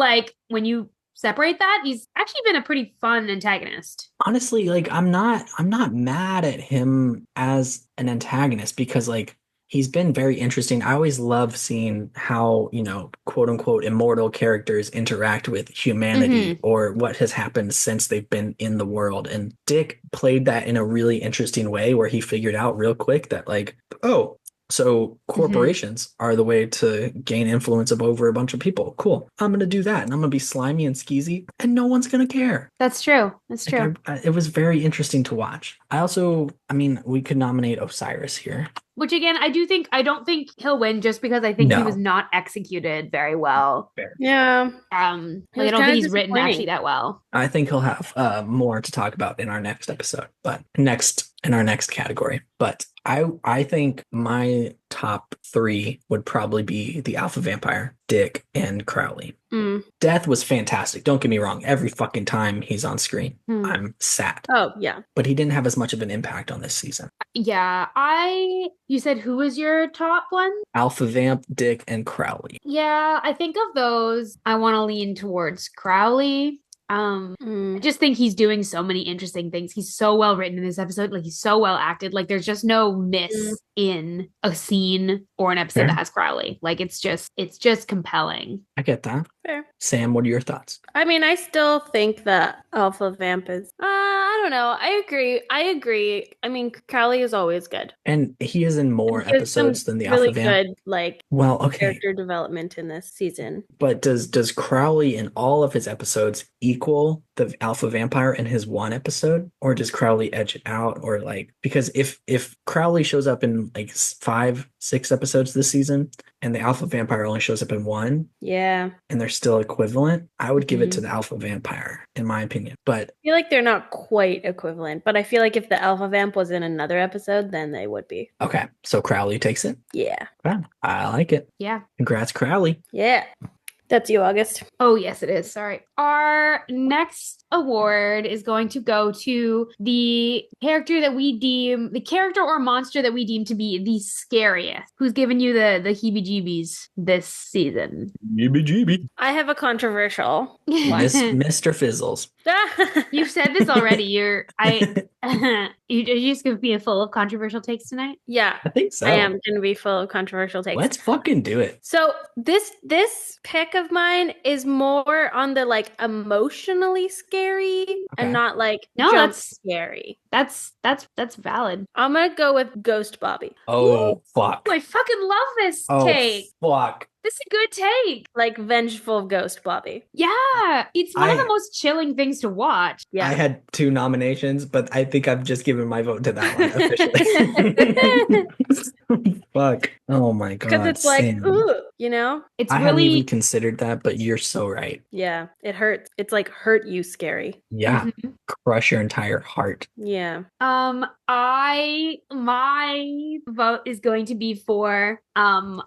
when you separate that, he's actually been a pretty fun antagonist. Honestly, I'm not mad at him as an antagonist because he's been very interesting. I always love seeing how, quote unquote, immortal characters interact with humanity or what has happened since they've been in the world. And Dick played that in a really interesting way where he figured out real quick that so corporations are the way to gain influence over a bunch of people. Cool. I'm going to do that. And I'm going to be slimy and skeezy and no one's going to care. That's true. That's true. It was very interesting to watch. We could nominate Osiris here. Which again, I don't think he'll win just because I think he was not executed very well. Fair. Yeah. I don't think he's written actually that well. I think he'll have more to talk about in our next episode, in our next category. But I think my top 3 would probably be the alpha vampire, Dick, and Crowley. Death was fantastic. Don't get me wrong. Every fucking time he's on screen, I'm sad. Oh, yeah. But he didn't have as much of an impact on this season. Yeah. You said who was your top one? Alpha Vamp, Dick, and Crowley. Yeah, I think of those, I want to lean towards Crowley. I just think he's doing so many interesting things. He's so well written in this episode. He's so well acted. There's just no miss in a scene or an episode that has Crowley. It's just compelling. I get that. Fair. Sam, what are your thoughts? I still think that Alpha Vamp is I don't know. I agree. Crowley is always good. And he is in more episodes than the really Alpha Vamp. Good, character development in this season. But does Crowley in all of his episodes equal the Alpha Vampire in his one episode? Or does Crowley edge it out? Or because if Crowley shows up in 5-6 episodes this season and the Alpha Vampire only shows up in 1, and they're still equivalent, I would give it to the Alpha Vampire, in my opinion. But I feel like they're not quite equivalent, but I feel like if the Alpha Vamp was in another episode, then they would be. Okay, so Crowley takes it? Yeah. Wow, I like it. Yeah. Congrats, Crowley. Yeah. That's you, August. Oh, yes, it is. Sorry. Our next award is going to go to the character or monster that we deem to be the scariest. Who's given you the heebie-jeebies this season? Heebie-jeebie. I have a controversial. Mr. Fizzles. You've said this already. You're just going to be full of controversial takes tonight? Yeah. I think so. I am going to be full of controversial takes. Let's fucking do it. So this pick of mine is more on the emotionally scary and not jump scary. That's valid. I'm gonna go with Ghost Bobby. Oh, fuck. I fucking love this take. Fuck. This is a good take. Vengeful Ghost Bobby. Yeah. It's one of the most chilling things to watch. Yeah. I had 2 nominations, but I think I've just given my vote to that one officially. Fuck. Oh my god. Because it's Sam. ooh, It's I really hadn't even considered that, but you're so right. Yeah. It hurts. It's hurt you scary. Yeah. Crush your entire heart. Yeah. My vote is going to be for all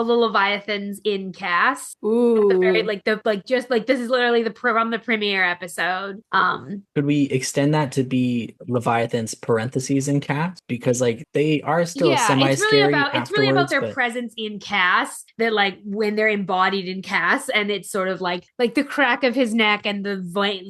the Leviathans in cast. Ooh. The very this is literally from the premiere episode. Could we extend that to be Leviathan's parentheses in cast? Because they are still semi-scary. It's really about their presence in cast. That when they're embodied in cast, and it's sort of like the crack of his neck and the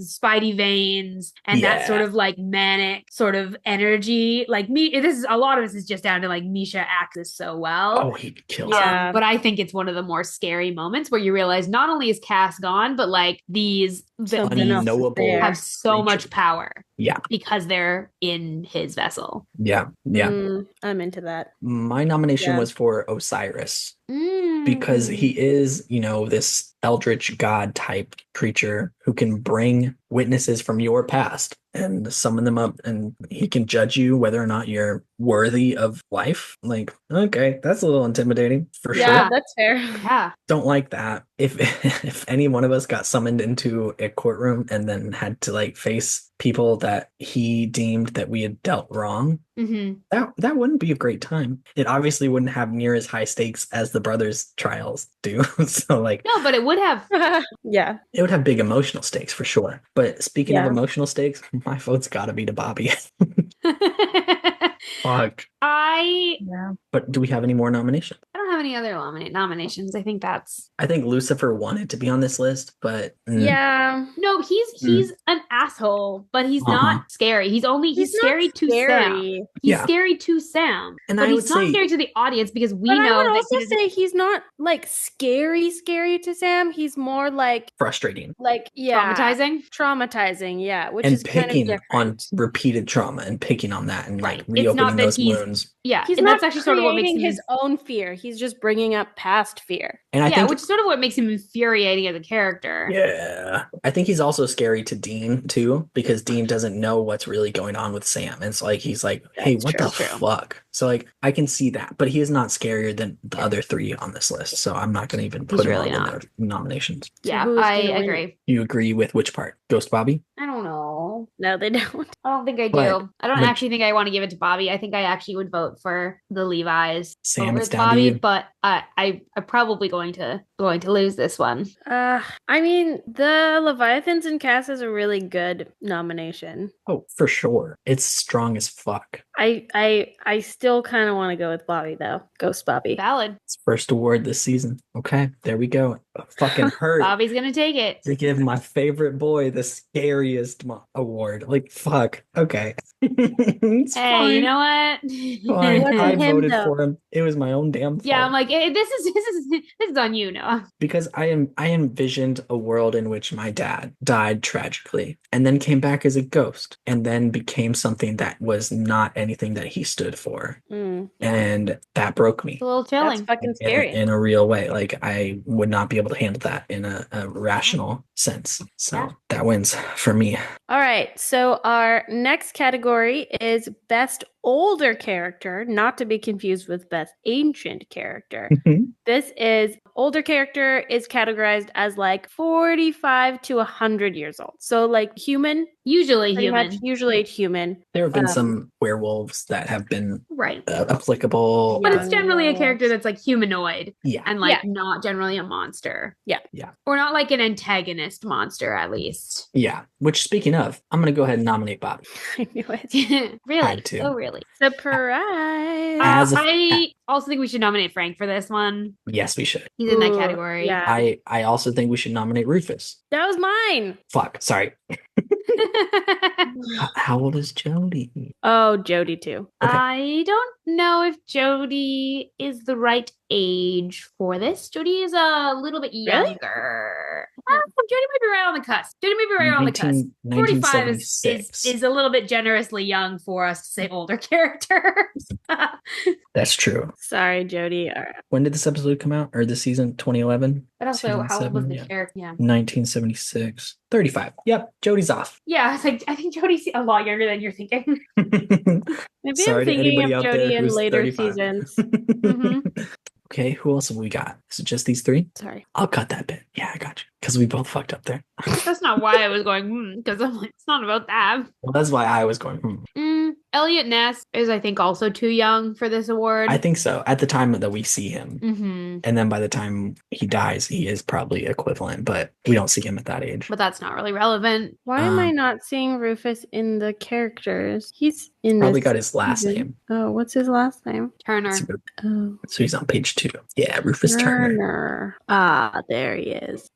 spidey veins and that sort of manic sort of energy. A lot of this is just down to Misha acts this so well. Oh, he kills. Yeah. But I think it's one of the more scary moments where you realize not only is Cass gone, but like these unknowable have so much creatures. power. Yeah. Because they're in his vessel. Yeah. I'm into that. My nomination was for Osiris. Because he is, this eldritch god type creature who can bring witnesses from your past and summon them up, and he can judge you whether or not you're worthy of life. Like, okay, that's a little intimidating for sure. Yeah, that's fair. Yeah. Don't like that. If any one of us got summoned into a courtroom and then had to like face people that he deemed that we had dealt wrong, that wouldn't be a great time. It obviously wouldn't have near as high stakes as the brothers' trials do. So like, no, but it would have. Yeah, it would have big emotional stakes for sure. But speaking of emotional stakes, my vote's got to be to Bobby. Fuck. But do we have any more nominations? I don't have any other nominations. I think Lucifer wanted to be on this list, but no, he's an asshole, but he's not scary. He's scary to Sam. He's scary to Sam, and but he's not scary to the audience because we know. I would also say he's not like scary to Sam. He's more like frustrating, like traumatizing. Yeah, which and is picking kind of on repeated trauma and picking on that and like reopening those wounds. Yeah, he's and not that's actually sort of what makes him his own fear. He's just bringing up past fear. And I think, which is sort of what makes him infuriating as a character. Yeah, I think he's also scary to Dean too, because Dean doesn't know what's really going on with Sam. And it's like he's like, "Hey, what the fuck?" So like, I can see that, but he is not scarier than the other three on this list. So I'm not going to even put him on in their nominations. Yeah, I agree. You agree with which part? Ghost Bobby? I don't know. No, they don't. I don't think I do. But, I don't actually think I want to give it to Bobby. I think I actually would vote for the Levi's Sam, over it's down Bobby, to you. but I'm probably going to lose this one. I mean, the Leviathans and Cass is a really good nomination. Oh, for sure. It's strong as fuck. I still kind of want to go with Bobby though. Ghost Bobby. Valid. It's first award this season. Okay, there we go. Fucking hurt. Bobby's gonna take it. To give my favorite boy the scariest award. Like, fuck. Okay. It's hey, fine. you know what? Fine. I voted though. for him. It was my own damn fault. Yeah, I'm like, this is on you, Noah. Because I envisioned a world in which my dad died tragically and then came back as a ghost and then became something that was not anything that he stood for. And that broke me. It's a little chilling. That's fucking scary. In a real way. Like, I would not be able to handle that in a rational sense. So that wins for me. All right. So our next category is Best Older Character, not to be confused with Best Ancient Character. This is older character is categorized as like 45 to 100 years old. So like human. Usually human. Usually human. There have been some werewolves that have been right applicable. But it's generally a character that's like humanoid. Yeah. And like not generally a monster. Yeah. Or not like an antagonist monster, at least. Yeah. Which, speaking of, I'm going to go ahead and nominate Bobby. I knew it. Really? Had to. Oh, really? Surprise. I also think we should nominate Frank for this one. Yes, we should. He's in that category. Yeah. I also think we should nominate Rufus. That was mine. Fuck. Sorry. How old is Jody? Oh, Jody too. Okay. I don't know if Jody is the right age for this. Jody is a little bit younger. Jody might be right on the cusp. 45 is a little bit generously young for us to say older characters. That's true. Sorry, Jody. All right. When did this episode come out? Or this season? 2011? But also, Season how old was 7, the character? Yeah. 1976. 35. Yep. Jody's off. Yeah, it's like I think Jody's a lot younger than you're thinking. Maybe Sorry I'm to thinking anybody of out Jody there in who's later 35. seasons. Okay, who else have we got? Is it just these three? Sorry. I'll cut that bit. Yeah, I got you. Because we both fucked up there. That's not why I was going, because I'm like, it's not about that. Well, that's why I was going, Elliot Ness is, I think, also too young for this award. I think so. At the time that we see him. And then by the time he dies, he is probably equivalent, but we don't see him at that age. But that's not really relevant. Why am I not seeing Rufus in the characters? He's in Probably this got his last season. name. Oh, what's his last name? Turner. Oh, So he's on page 2. Yeah, Rufus Turner. Ah, there he is.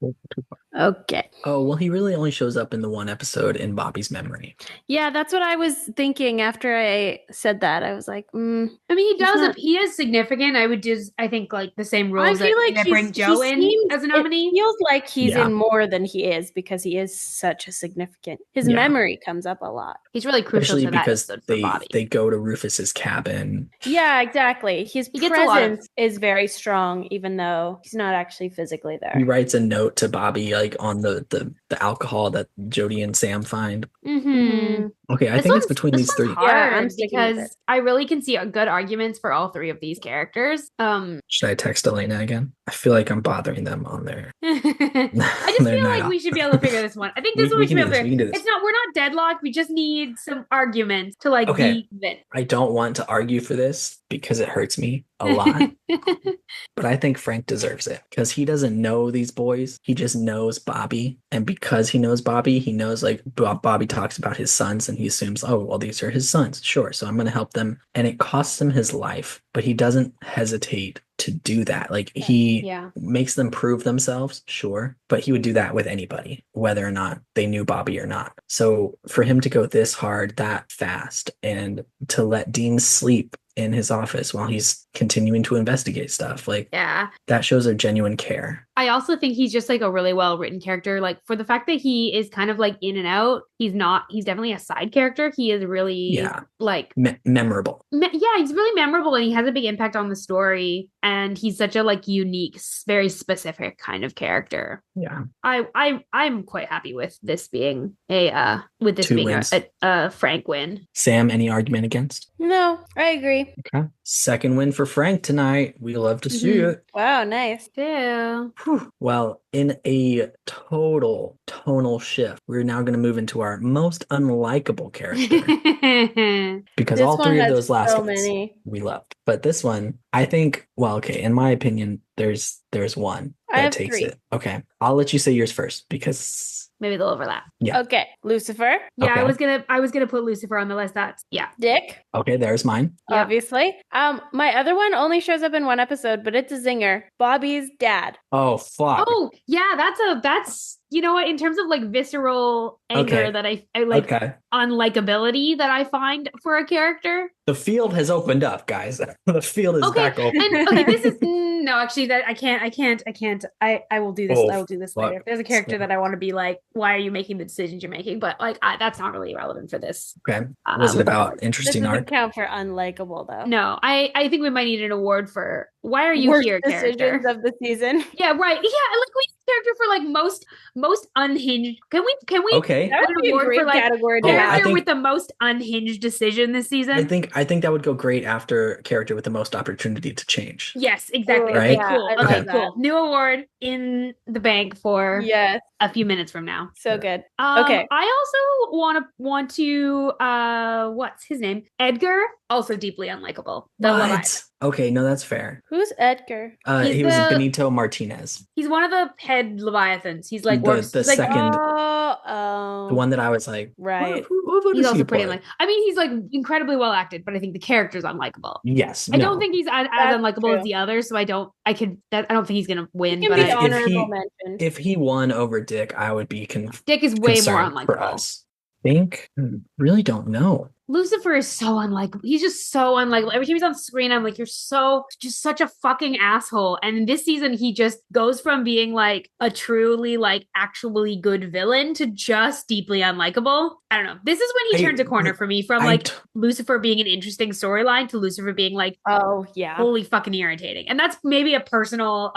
Okay. Oh, well, he really only shows up in the one episode in Bobby's memory. Yeah, that's what I was thinking after after I said that, I was like, I mean, he is significant. I think like the same rules I feel like that bring Joe in as a nominee. It feels like he's in more than he is because he is such a significant. His memory comes up a lot. He's really crucial to that episode for Bobby. They go to Rufus's cabin. Yeah, exactly. His presence is very strong, even though he's not actually physically there. He writes a note to Bobby, like on the alcohol that Jody and Sam find. Mm-hmm. Okay, I think it's between these three. Hard because I really can see good arguments for all three of these characters. Should I text Elena again? I feel like I'm bothering them on there. I just feel like we should be able to figure this one. I think this one we should be able to. We're not deadlocked. We just need some arguments to like be even. I don't want to argue for this because it hurts me a lot. But I think Frank deserves it because he doesn't know these boys. He just knows Bobby. And because he knows Bobby, he knows like Bobby talks about his sons and he assumes, oh, well, these are his sons. Sure. So I'm going to help them. And it costs him his life, but he doesn't hesitate to do that. Like he makes them prove themselves, sure, but he would do that with anybody, whether or not they knew Bobby or not. So for him to go this hard, that fast, and to let Dean sleep in his office while he's continuing to investigate stuff, like that shows a genuine care. I also think he's just like a really well written character. Like for the fact that he is kind of like in and out, he's definitely a side character. He is really like memorable. He's really memorable and he has a big impact on the story. And he's such a like unique, very specific kind of character. Yeah. I'm quite happy with this being a Frank win. Sam, any argument against? No, I agree. Okay. Second win for Frank tonight. We love to see it. Wow, nice. Yeah. Well, in a total tonal shift, we're now going to move into our most unlikable character. Because all three of those last ones we loved. But this one, I think, well, okay, in my opinion, there's one that takes it. Okay. I'll let you say yours first because maybe they'll overlap. Yeah. Okay. Lucifer. Yeah, okay. I was gonna put Lucifer on the list. Dick. Okay, there's mine. Obviously. My other one only shows up in one episode, but it's a zinger. Bobby's dad. Oh fuck. Oh yeah, that's you know what, in terms of like visceral anger that I like unlikability that I find for a character. The field has opened up, guys. The field is back open. And this is no, actually that I can't. I will do this. I will do this later. There's a character that I want to be like, why are you making the decisions you're making? But like that's not really relevant for this. Okay. Was it about interesting this art? Doesn't count for unlikable though. No, I think we might need an award for why are you worst here decisions character of the season. Yeah, right. Yeah, like we character for like most unhinged. Can we that would be a great for, like, category character with the most unhinged decision this season? I think that would go great after character with the most opportunity to chanch. Yes, exactly. Right? Okay, cool. Okay, cool. New award in the bank for a few minutes from now. So good. Okay. I also want to what's his name? Edgar, also deeply unlikable. What? Okay, no, that's fair. Who's Edgar? He was Benito Martinez. He's one of the head Leviathans. He's like the second. The one that I was like, right. He's also pretty unlikable. I mean, he's like incredibly well acted, but I think the character's unlikable. Yes, I don't think he's as unlikable as the others, so I don't think he's gonna win. But if he won over Dick, I would be Dick is way more unlikable. For us. Really don't know. Lucifer is so unlikable. He's just so unlikable. Every time he's on screen, I'm like, you're just such a fucking asshole. And in this season, he just goes from being like a truly like actually good villain to just deeply unlikable. I don't know. This is when he turns a corner for me from Lucifer being an interesting storyline to Lucifer being like, oh yeah, holy fucking irritating. And that's maybe a personal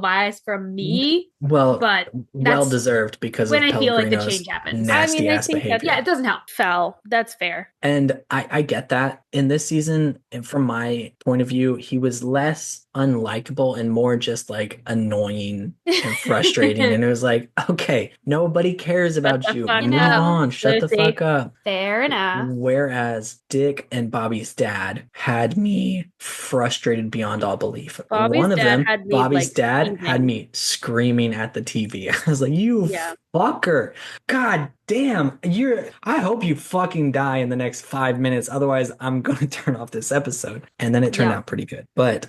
bias from me. Well, but well deserved because when of I feel like the change happens. Nasty ass behavior. Yeah, it doesn't help. Foul. That's fair. And I get that. In this season, and from my point of view, he was less unlikable and more just like annoying and frustrating. And it was like, okay, nobody cares about you. Move on. Shut the fuck up. Fair enough. Whereas Dick and Bobby's dad had me frustrated beyond all belief. Bobby's dad had me screaming at the TV. I was like, you fucker. God damn. I hope you fucking die in the next 5 minutes. Otherwise, I'm going to turn off this episode. And then it turned out pretty good. But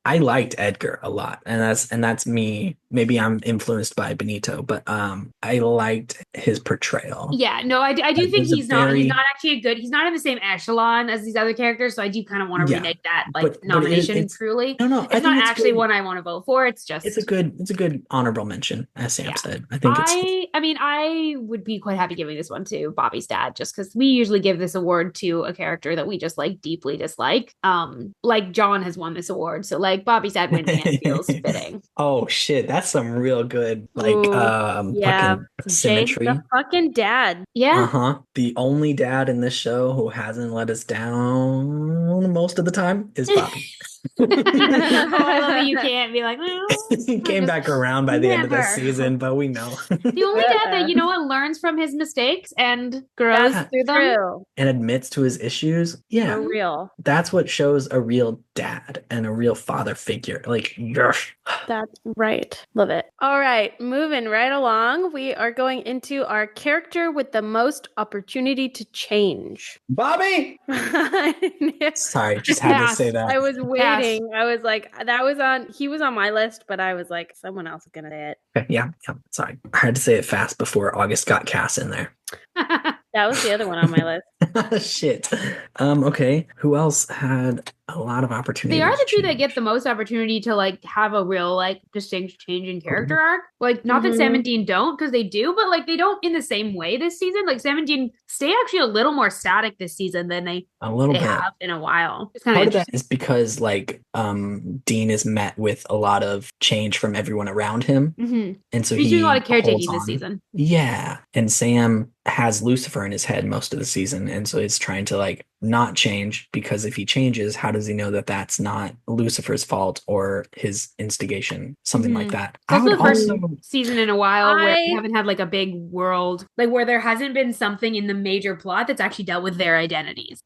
I liked Edgar a lot, and that's me. Maybe I'm influenced by Benito, but I liked his portrayal. Yeah, no, I do think he's not actually he's not in the same echelon as these other characters, so I do kind of want to renege that nomination truly. No, it's not actually one I want to vote for. It's just it's a good honorable mention, as Sam said. I think I would be quite happy giving this one to Bobby's dad, just because we usually give this award to a character that we just like deeply dislike. Like John has won this award, so like Bobby's dad winning it feels fitting. Oh shit, that's some real good fucking symmetry. The fucking dad. Yeah. The only dad in this show who hasn't let us down most of the time is Bobby. You can't be like, well, he came back around by the end of the season, but we know. The only dad that learns from his mistakes and grows through them and admits to his issues. Yeah, for real. That's what shows a real dad and a real father figure. Like, yes. That's right. Love it. All right, moving right along. We are going into our character with the most opportunity to change. Bobby! Sorry, just had to say that. I was waiting. I was like, he was on my list, but I was like, someone else is going to say it. Okay, yeah. Sorry. I had to say it fast before August got Cass in there. That was the other one on my list. Shit. Okay. Who else had a lot of opportunity? They are the two that get the most opportunity to like have a real like distinct change in character arc. Like not that Sam and Dean don't, because they do, but like they don't in the same way this season. Like Sam and Dean stay actually a little more static this season than they have in a while. It's kind of part of that is because like Dean is met with a lot of change from everyone around him, and so he's doing a lot of caretaking this season. Yeah, and Sam has Lucifer in his head most of the season, and so it's trying to like not change, because if he changes, how does he know that that's not Lucifer's fault or his instigation, something like that. That's the first season in a while where we haven't had like a big world, like where there hasn't been something in the major plot that's actually dealt with their identities.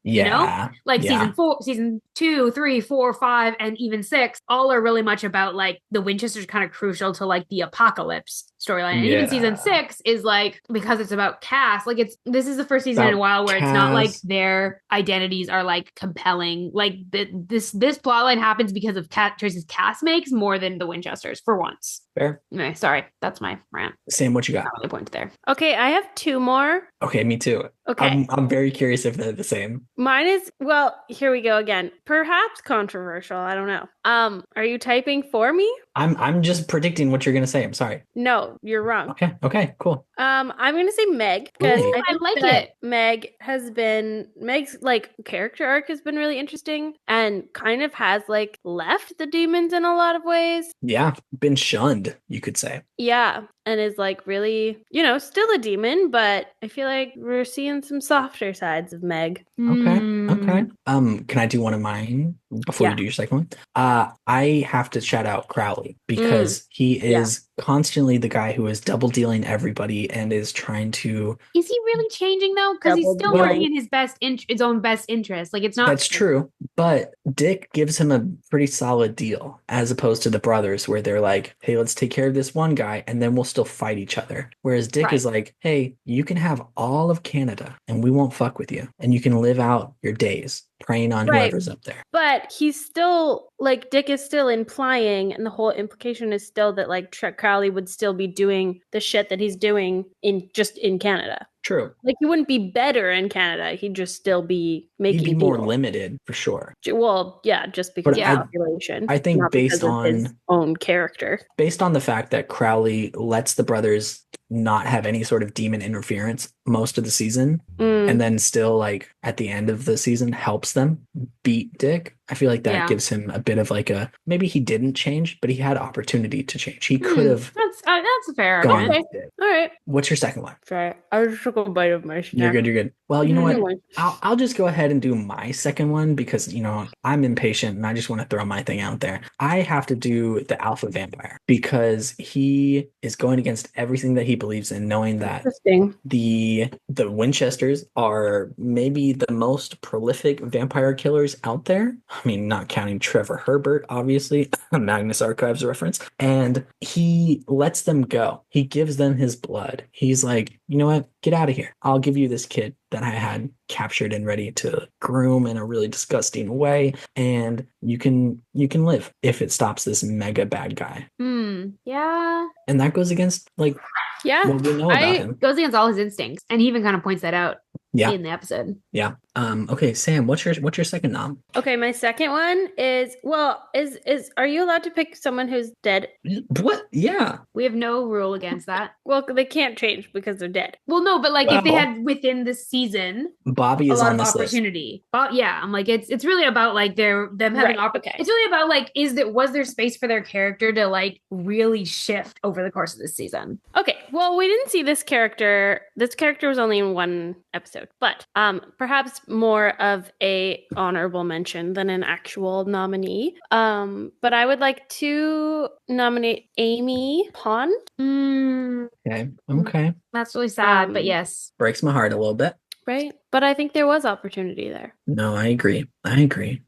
Like season 4, season 2, 3, 4, 5, and even 6 all are really much about like the Winchesters kind of crucial to like the apocalypse storyline. And even season 6 is like, because it's about Cass, like this is the first season in a while where it's not like their identities are like compelling. Like this plot line happens because of choices Cass makes more than the Winchesters for once. Fair. Anyway, sorry. That's my rant. Sam, what you got? The point there. Okay, I have 2 more. Okay, me too. Okay. I'm very curious if they're the same. Mine is, well, here we go again. Perhaps controversial. I don't know. Are you typing for me? I'm just predicting what you're going to say. I'm sorry. No, you're wrong. Okay, cool. I'm going to say Meg, because I like it. Meg's like character arc has been really interesting and kind of has like left the demons in a lot of ways. Yeah, been shunned, you could say. Yeah, and is like really, still a demon, but I feel like we're seeing some softer sides of Meg. Okay. Can I do one of mine before you do your second one? I have to shout out Crowley, because he is constantly the guy who is double dealing everybody and is trying to. Is he really changing though? Because he's still working in his own best interest. Like it's not. That's true, but Dick gives him a pretty solid deal, as opposed to the brothers, where they're like, "Hey, let's take care of this one guy, and then we'll still fight each other." Whereas Dick is like, "Hey, you can have all of Canada, and we won't fuck with you, and you can live out your days preying on whoever's up there." But he's still like, Dick is still implying, and the whole implication is still that like Crowley would still be doing the shit that he's doing in Canada. True. Like he wouldn't be better in Canada. He'd just still be making. He'd be more limited for sure. Well, yeah, just because of population. I think based on his own character, based on the fact that Crowley lets the brothers not have any sort of demon interference most of the season, and then still like at the end of the season helps them beat Dick. I feel like that gives him a bit of like a, maybe he didn't change, but he had opportunity to change. He could have. That's a fair. Okay. All right. What's your second one? Sorry, I just took a bite of my snack. You're good. Well, you know what? I'll just go ahead and do my second one, because I'm impatient and I just want to throw my thing out there. I have to do the alpha vampire, because he is going against everything that he believes in, knowing that the Winchesters are maybe the most prolific vampire killers out there. I mean, not counting Trevor Herbert, obviously, Magnus Archives reference. And he lets them go. He gives them his blood. He's like, you know what? Get out of here. I'll give you this kid. that I had captured and ready to groom in a really disgusting way. And you can live if it stops this mega bad guy. Yeah. And that goes against what we know about him. Goes against all his instincts. And he even kind of points that out in the episode. Yeah. Okay, Sam, what's your second nom? Okay, my second one is are you allowed to pick someone who's dead? What? Yeah. We have no rule against that. Well, they can't change because they're dead. Well, no, but if they had within the season, Bobby is on this opportunity. List. Yeah, I'm it's really about them having opportunity. It's really about was there space for their character to really shift over the course of this season? Okay, well, we didn't see this character. This character was only in one episode, but perhaps more of a honorable mention than an actual nominee. But I would like to nominate Amy Pond. Okay. That's really sad, but yes. Breaks my heart a little bit. Right? But I think there was opportunity there. No, I agree.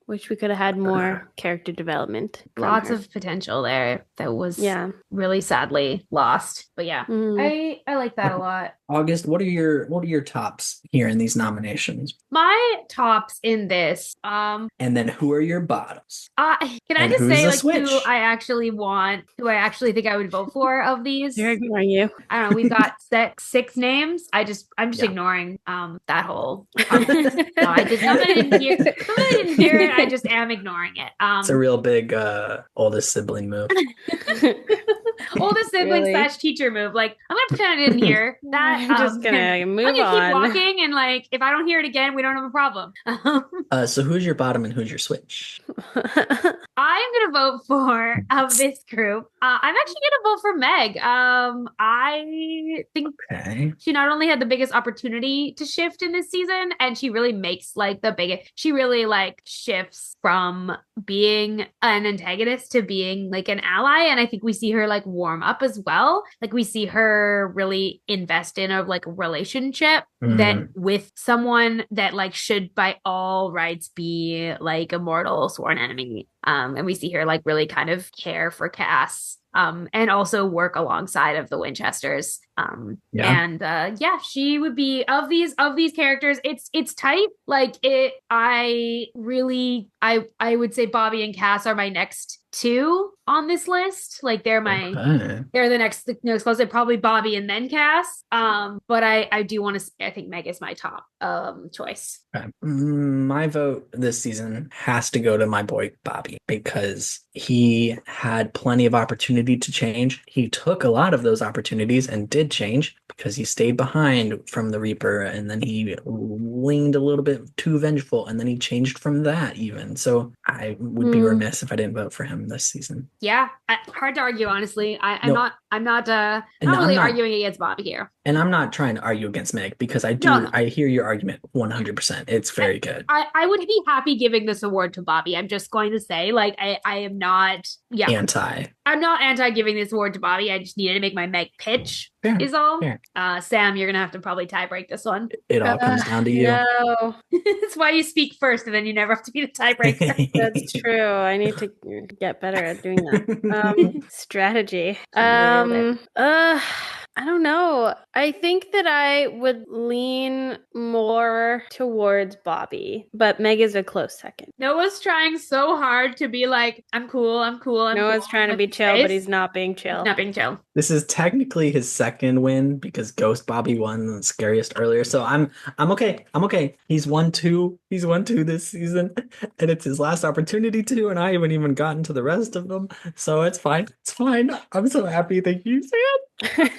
Wish we could have had more character development. Lots of potential there that was really sadly lost. But yeah, I like that a lot. August, what are your tops here in these nominations? My tops in this. And then who are your bottoms? Can I just say who I actually want, who I actually think I would vote for of these? They're ignoring you. I don't know. We've got six names. I'm just ignoring that whole. I didn't hear it. I just am ignoring it. It's a real big oldest sibling move. Oldest sibling / teacher move. I'm gonna pretend I didn't hear that. I'm just gonna move on. I'm gonna keep walking, and if I don't hear it again, we don't have a problem. So who's your bottom and who's your switch? I'm gonna vote for of this group. I'm actually gonna vote for Meg. I think she not only had the biggest opportunity to shift in this season, and she really makes the biggest. She really shifts from being an antagonist to being an ally, and I think we see her warm up as well. We see her really invest in a relationship that with someone that should by all rights be a mortal sworn enemy. And we see her really kind of care for Cass. And also work alongside of the Winchesters. She would be of these characters. It's tight. I would say Bobby and Cass are my next two on this list. They're the next closest. Probably Bobby and then Cass. But I do want to say I think Meg is my top choice. Okay. My vote this season has to go to my boy Bobby because he had plenty of opportunity to change. He took a lot of those opportunities and did change because he stayed behind from the Reaper, and then he leaned a little bit too vengeful, and then he changed from that even. So I would be remiss if I didn't vote for him this season. Yeah, hard to argue, honestly. I'm not really arguing against Bobby here. And I'm not trying to argue against Meg because I do. No. I hear your argument 100%. It's very good. I would be happy giving this award to Bobby. I'm just going to say, I am not anti. I'm not anti giving this award to Bobby. I just needed to make my Meg pitch. Fair, is all. Fair. Sam, you're gonna have to probably tie break this one. It all comes down to you. No. That's why you speak first, and then you never have to be the tiebreaker. That's true. I need to get better at doing that. Strategy. I don't know. I think that I would lean more towards Bobby, but Meg is a close second. Noah's trying so hard to be I'm cool. Noah's trying to be chill, but he's not being chill. Not being chill. This is technically his second win because Ghost Bobby won the scariest earlier. So I'm okay. He's won two this season, and it's his last opportunity to, and I haven't even gotten to the rest of them. So it's fine. I'm so happy. Thank you, Sam.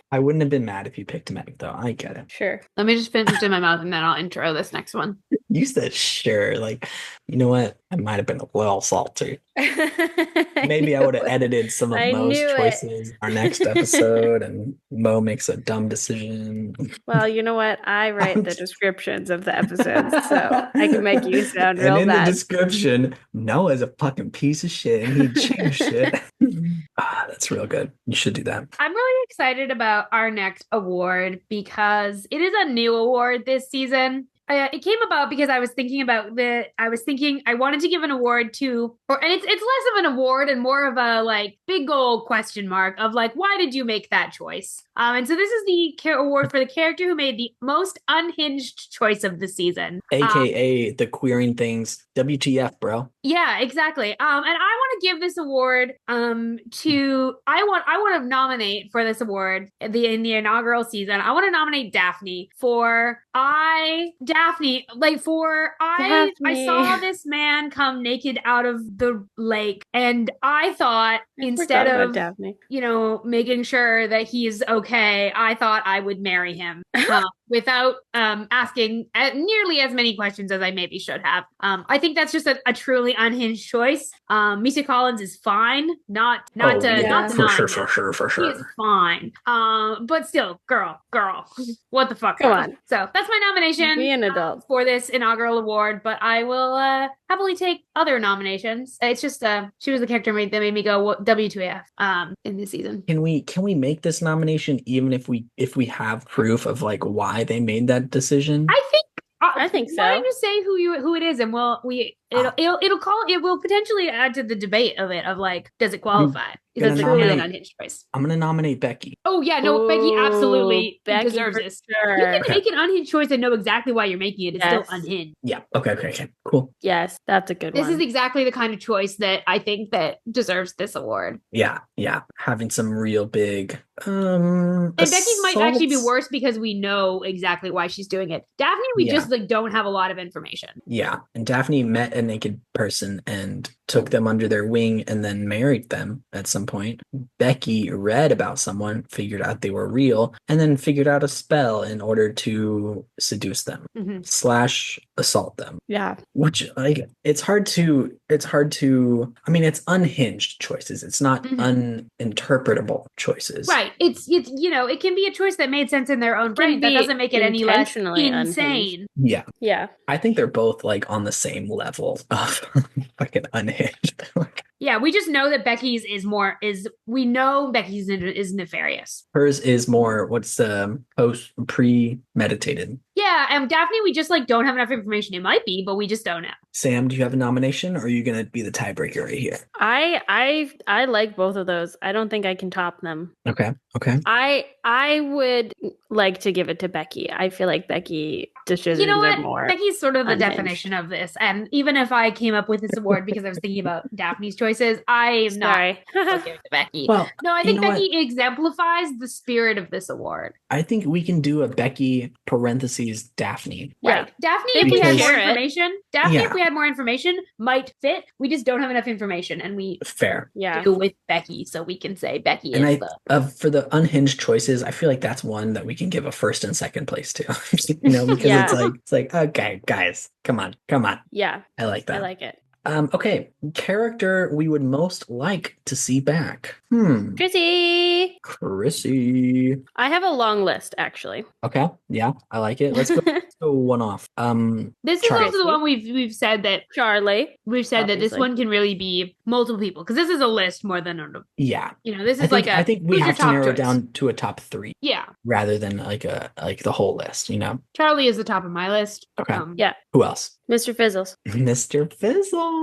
I wouldn't have been mad if you picked Meg, though. I get it. Sure. Let me just finish in my mouth, and then I'll intro this next one. You said sure. You know what? I might have been a little salty. Maybe I would have edited some of Mo's choices our next episode, and Mo makes a dumb decision. Well, you know what? I write the descriptions of the episodes, so I can make you sound real bad. And in the description, Noah's a fucking piece of shit, and he changed shit. That's real good. You should do that. I'm really excited about our next award because it is a new award this season. it came about because I was thinking I wanted to give an award to, and it's less of an award and more of a like big old question mark of like, why did you make that choice? And so this is the award for the character who made the most unhinged choice of the season, aka the queering things. WTF, bro? Yeah, exactly. And I want to give this award to I want to nominate for this award in the inaugural season. I want to nominate Daphne I saw this man come naked out of the lake, and I thought instead of Daphne, making sure that he's okay, I thought I would marry him without asking nearly as many questions as I maybe should have. I think that's just a truly unhinged choice. Misha Collins is fine, not for sure. He's fine. But still, girl, what the fuck? Come on. So that's my nomination. Be an adult for this inaugural award, but I will happily take other nominations. It's just she was the character that made me go W2AF in this season. Can we make this nomination even if we have proof of like why they made that decision? I think so. Why don't you say who it is, and it will potentially add to the debate of it of like, does it qualify? Because it's really an unhinged choice. I'm gonna nominate Becky. Oh yeah, no, Becky absolutely deserves this. Sure. You can make an unhinged choice and know exactly why you're making it. It's still unhinged. Yeah. Okay. Cool. Yes, that's a good one. This is exactly the kind of choice that I think that deserves this award. Yeah. Having some real big and Becky's might actually be worse because we know exactly why she's doing it. Daphne, we just like don't have a lot of information. Yeah. And Daphne met a naked person and took them under their wing and then married them at some point. Becky read about someone, figured out they were real, and then figured out a spell in order to seduce them / assault them. Yeah. Which like it's hard to I mean, it's unhinged choices. It's not uninterpretable choices. Right. It's it can be a choice that made sense in their own brain. That doesn't make it any less insane. Unhinged. Yeah. I think they're both like on the same level of fucking unhinged. Yeah, we just know that Becky's we know Becky's is nefarious. Hers is more premeditated. Yeah, and Daphne, we just like don't have enough information. It might be, but we just don't know. Sam, do you have a nomination, or are you going to be the tiebreaker right here? I like both of those. I don't think I can top them. Okay. I would like to give it to Becky. I feel like Becky deserves it more. Becky's sort of the definition of this. And even if I came up with this award because I was thinking about Daphne's choices, I am not going to give it to Becky. Well, no, I think Becky exemplifies the spirit of this award. I think we can do a Becky parentheses Daphne. Right. Yeah. Daphne, if we had more information, if we had more information, might fit. We just don't have enough information, and we do with Becky, so we can say Becky is for the unhinged choices, I feel like that's one that we can give a first and second place to. Because it's like, okay, guys, come on. Yeah. I like that. I like it. Okay, character we would most like to see back. Chrissy. I have a long list, actually. Okay, yeah, I like it. Let's go one off. This is also the one we've said that Charlie. We've said that this one can really be multiple people because this is a list more than this is I think we have to narrow it down to a top 3. Yeah, rather than like the whole list. Charlie is the top of my list. Okay, Who else? Mr. Fizzles. Mr. Fizzles.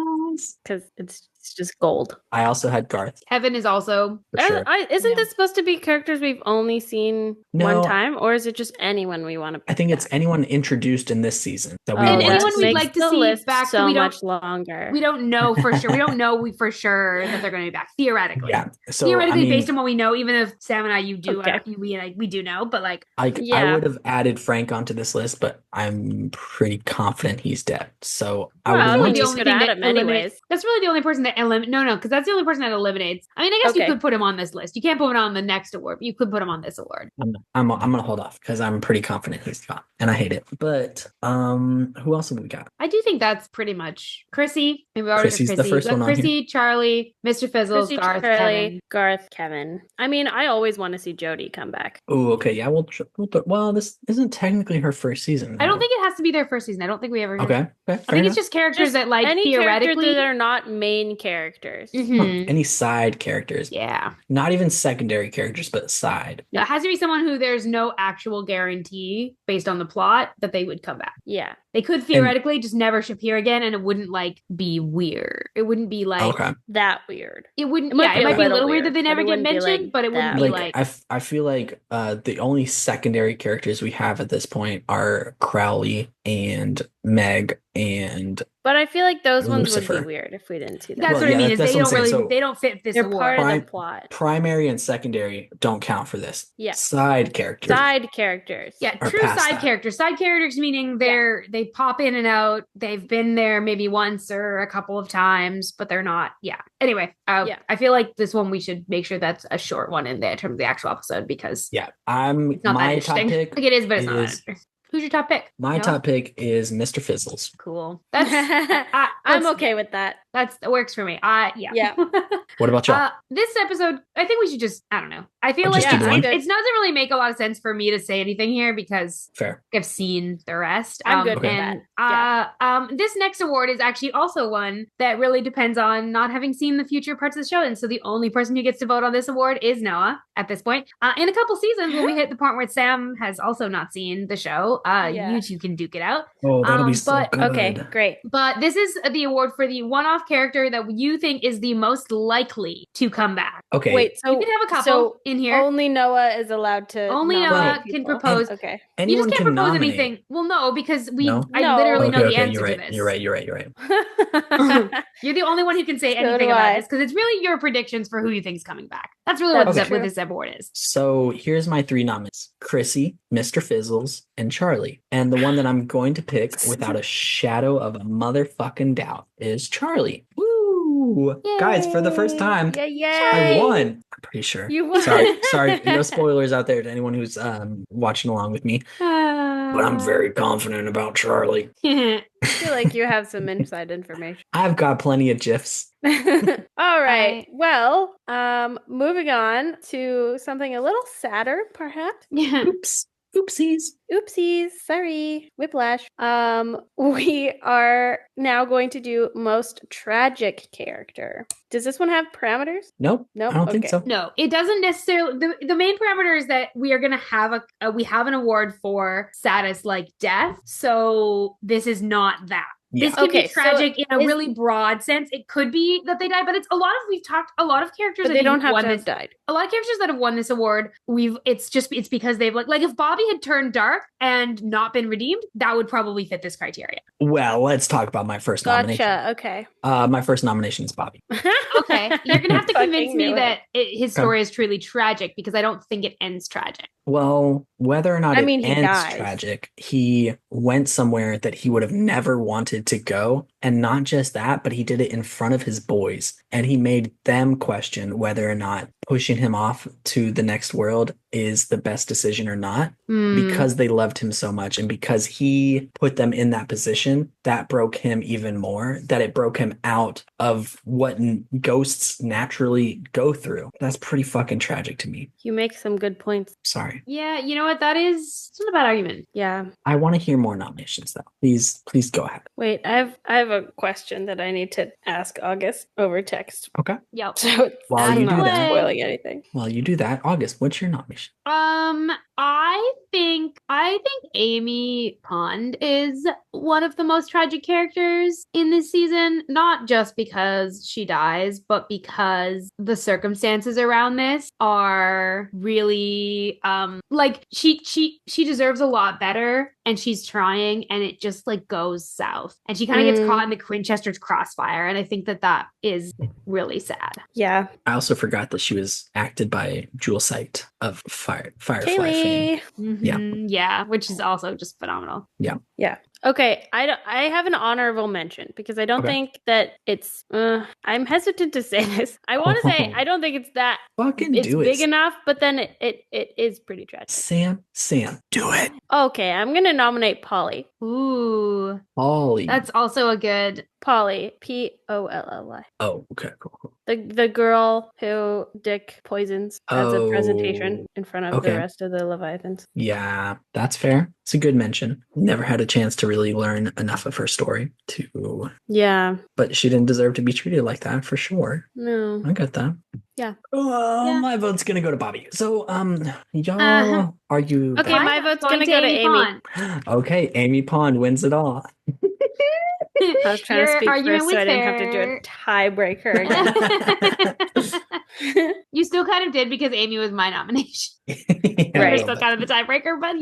Because it's just gold. I also had Garth. Kevin is also. Sure. Isn't this supposed to be characters we've only seen one time? Or is it just anyone we want to pick? I think it's anyone introduced in this season. That and anyone we'd like to see back so much longer. We don't know for sure. We don't know for sure that they're going to be back, theoretically. Yeah. So, theoretically, based on what we know, even if Sam and I, we do know, but like. I would have added Frank onto this list, but I'm pretty confident he's dead. So I would That's really the only person that No, because that's the only person that eliminates. I mean, I guess you could put him on this list. You can't put him on the next award, but you could put him on this award. I'm gonna hold off because I'm pretty confident he's gone, and I hate it. But who else have we got? I do think that's pretty much Chrissy. Chrissy's the first one on here. Chrissy, Charlie, Mr. Fizzles, Garth, Kevin. Garth, Kevin. I mean, I always want to see Jodie come back. Oh, okay, yeah. Well, this isn't technically her first season. I don't think it has to be their first season. I don't think we ever. Okay. I think it's just characters that like any theoretically that are not main characters. Any side characters. Yeah. Not even secondary characters, but side. It has to be someone who there's no actual guarantee based on the plot that they would come back. Yeah. They could theoretically just never appear again, and it wouldn't like be weird. It wouldn't be like that weird. It wouldn't. It might It might be a little weird that they never get mentioned, but it wouldn't be like. I feel like the only secondary characters we have at this point are Crowley and Meg and. But I feel like those Lucifer. ones would be weird if we didn't see that. That's what I mean. Is they don't really they don't fit this they're award. part of the plot. Primary and secondary don't count for this. Yeah. Side characters. Side characters. Yeah, true side characters. Side characters meaning they pop in and out. They've been there maybe once or a couple of times, but they're not. Yeah. Anyway, I feel like this one we should make sure that's a short one in there in terms of the actual episode because it's not my top pick. Like it is, but it's not. Who's your top pick? My top pick is Mr. Fizzles. Cool. That's I'm okay with that. That works for me. Yeah. What about y'all? This episode, I think we should just, I don't know. I feel like it doesn't really make a lot of sense for me to say anything here because I've seen the rest. I'm good with that. This next award is actually also one that really depends on not having seen the future parts of the show. And so the only person who gets to vote on this award is Noah at this point. In a couple seasons, when we hit the point where Sam has also not seen the show, you two can duke it out. Oh, that'll be so good. Okay, great. But this is the award for the one-off character that you think is the most likely to come back. Okay. Wait, so you can have a couple in here. Only Noah is allowed to. Only Noah can propose. Okay. You just can't propose anything. Well, no, because I literally know the answer to this. You're right. You're the only one who can say anything about this because it's really your predictions for who you think is coming back. That's really what this award is. So here's my 3 nominees: Chrissy, Mr. Fizzles, and Charlie. And the one that I'm going to pick without a shadow of a motherfucking doubt is Charlie. Woo! Yay. Guys, for the first time, I won. I'm pretty sure. You won. Sorry. No spoilers out there to anyone who's watching along with me. But I'm very confident about Charlie. I feel like you have some inside information. I've got plenty of GIFs. All right. Well, moving on to something a little sadder, perhaps. Oops. Oopsies. Sorry. Whiplash. We are now going to do most tragic character. Does this one have parameters? Nope. I don't think so. No, it doesn't necessarily. The main parameter is that we are going to have we have an award for saddest like death. So this is not that. Yeah. This can be tragic in a really broad sense. It could be that they died, but we've talked a lot of characters that they don't have to have died. A lot of characters that have won this award, it's because they've like if Bobby had turned dark and not been redeemed, that would probably fit this criteria. Well, let's talk about my first nomination. Okay. My first nomination is Bobby. Okay. You're going to have to convince me that his story is truly tragic because I don't think it ends tragic. Well, whether or not it ends tragic, he went somewhere that he would have never wanted to go. And not just that, but he did it in front of his boys. And he made them question whether or not pushing him off to the next world is the best decision or not, because they loved him so much. And because he put them in that position, that broke him even more, that it broke him out of what ghosts naturally go through. That's pretty fucking tragic to me. You make some good points. Sorry. Yeah, you know what? It's not a bad argument. Yeah. I want to hear more nominations though. Please go ahead. Wait, I have a question that I need to ask August over text. Okay. Yep. So while you do that, spoiling anything. While you do that, August, what's your nomination? I think Amy Pond is one of the most tragic characters in this season, not just because she dies, but because the circumstances around this are really like she deserves a lot better and she's trying and it just like goes south and she kind of gets caught in the Winchester's crossfire and I think that is really sad. Yeah. I also forgot that she was acted by Jewel Sight of Firefly fame. Yeah, which is also just phenomenal. Yeah. Okay, I have an honorable mention because I don't think that it's. I'm hesitant to say this. I want to say I don't think it's that. It's big enough, but then it is pretty tragic. Sam, do it. Okay, I'm gonna nominate Polly. Ooh, Polly. That's also a good. Polly, Polly. Oh, okay, cool. The girl who Dick poisons as a presentation in front of the rest of the Leviathans. Yeah, that's fair. It's a good mention. Never had a chance to really learn enough of her story to. Yeah. But she didn't deserve to be treated like that for sure. No. I got that. Yeah. My vote's gonna go to Bobby. So, y'all, are you? Okay, my vote's gonna go to Amy. Pond. Okay, Amy Pond wins it all. I was trying to speak first so I didn't have to do a tiebreaker again. You still kind of did because Amy was my nomination. Right. You're still kind of a tiebreaker, but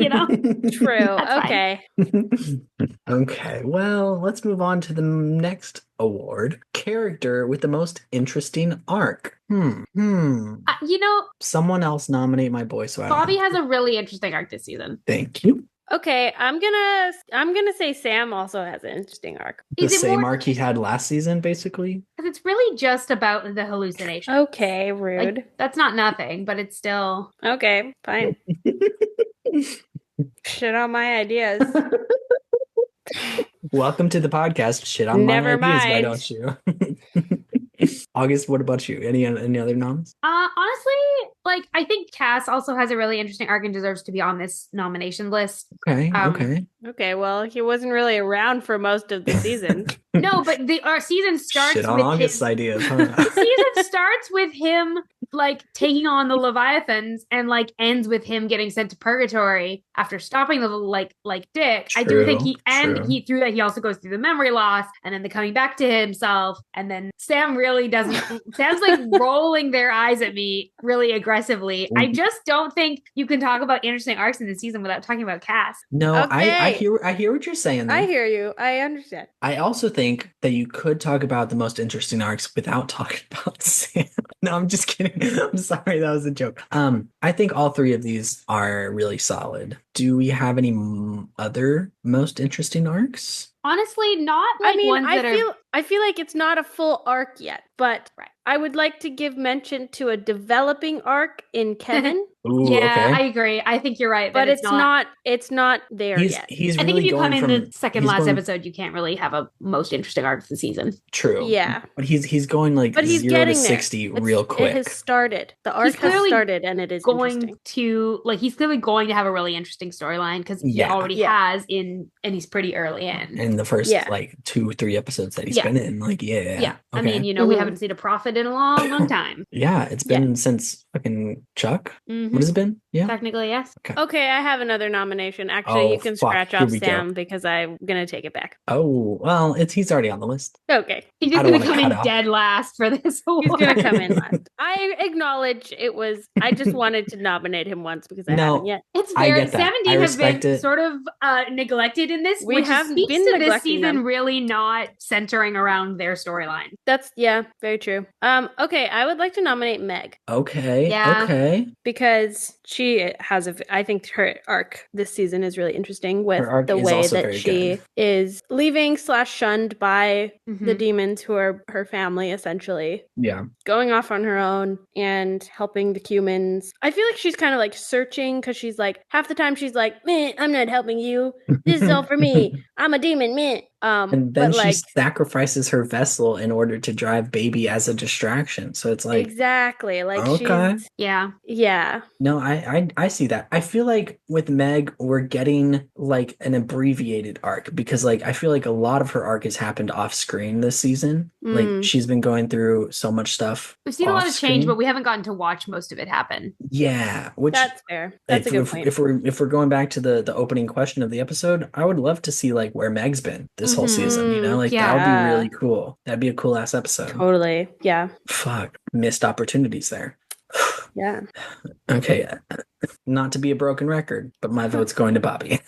True. Okay. Okay. Well, let's move on to the next award. Character with the most interesting arc. Someone else nominate my boy. So Bobby has a really interesting arc this season. Thank you. Okay, I'm gonna say Sam also has an interesting arc. The same arc he had last season, basically. Because it's really just about the hallucination. Okay, rude. Like, that's not nothing, but it's still okay. Fine. Shit on my ideas. Welcome to the podcast. Shit on Never my ideas. mind. Why don't you? August, what about you? Any other noms? Honestly, like I think Cass also has a really interesting arc and deserves to be on this nomination list. Okay. Okay, well, he wasn't really around for most of the season. No, but our season starts Shit on with August's ideas, huh? The season starts with him like taking on the Leviathans and like ends with him getting sent to purgatory after stopping the like Dick. True, I do think he through that he also goes through the memory loss and then the coming back to himself, and then Sam really doesn't Sam's like rolling their eyes at me really aggressively. I just don't think you can talk about interesting arcs in the season without talking about Cass. No, Okay. I hear what you're saying there. I hear you. I understand. I also think that you could talk about the most interesting arcs without talking about Sam. No, I'm just kidding. I'm sorry, that was a joke. I think all three of these are really solid. Do we have any other most interesting arcs? Honestly, not like ones that I feel like it's not a full arc yet, but I would like to give mention to a developing arc in Kevin. Ooh, yeah, okay. I agree. I think you're right. But it's not there yet. He's I think really if you come in the second last going, episode, you can't really have a most interesting arc of the season. True. Yeah. But he's going like 0 to 60 real quick. It has started. The arc has started and it is going to he's clearly going to have a really interesting storyline because he already has and he's pretty early in the first like 2-3 episodes that he's been in. Like, okay. I mean, we haven't seen a prophet in a long time. Yeah, it's been since fucking Chuck. What has it been? Yeah, technically, yes. Okay, I have another nomination. Actually, you can scratch off Sam because I'm gonna take it back. Oh well, he's already on the list. Okay, he's just gonna come in dead last for this award. He's gonna come in last. I acknowledge it was. I just wanted to nominate him once because I haven't yet. It's very Sam and Dean have been sort of neglected in this. We which have speaks been to this season them. really not centering around their storyline. That's very true. Okay, I would like to nominate Meg. Okay. Yeah. Okay. Because she has I think her arc this season is really interesting with the way that she is leaving / shunned by the demons who are her family, essentially. Yeah. Going off on her own and helping the humans. I feel like she's kind of like searching because she's like, half the time she's like, meh, I'm not helping you. This is all for me. I'm a demon, meh. And then she sacrifices her vessel in order to drive Baby as a distraction. So it's like exactly like she's yeah. No, I see that. I feel like with Meg, we're getting like an abbreviated arc because like I feel like a lot of her arc has happened off screen this season. Like she's been going through so much stuff. We've seen a lot of change, but we haven't gotten to watch most of it happen. Yeah, which that's fair. That's a good point. If we're going back to the opening question of the episode, I would love to see like where Meg's been this whole season, that would be really cool. That'd be a cool ass episode. Totally. Yeah. Fuck, missed opportunities there. Yeah. Okay, not to be a broken record, but my vote's going to Bobby.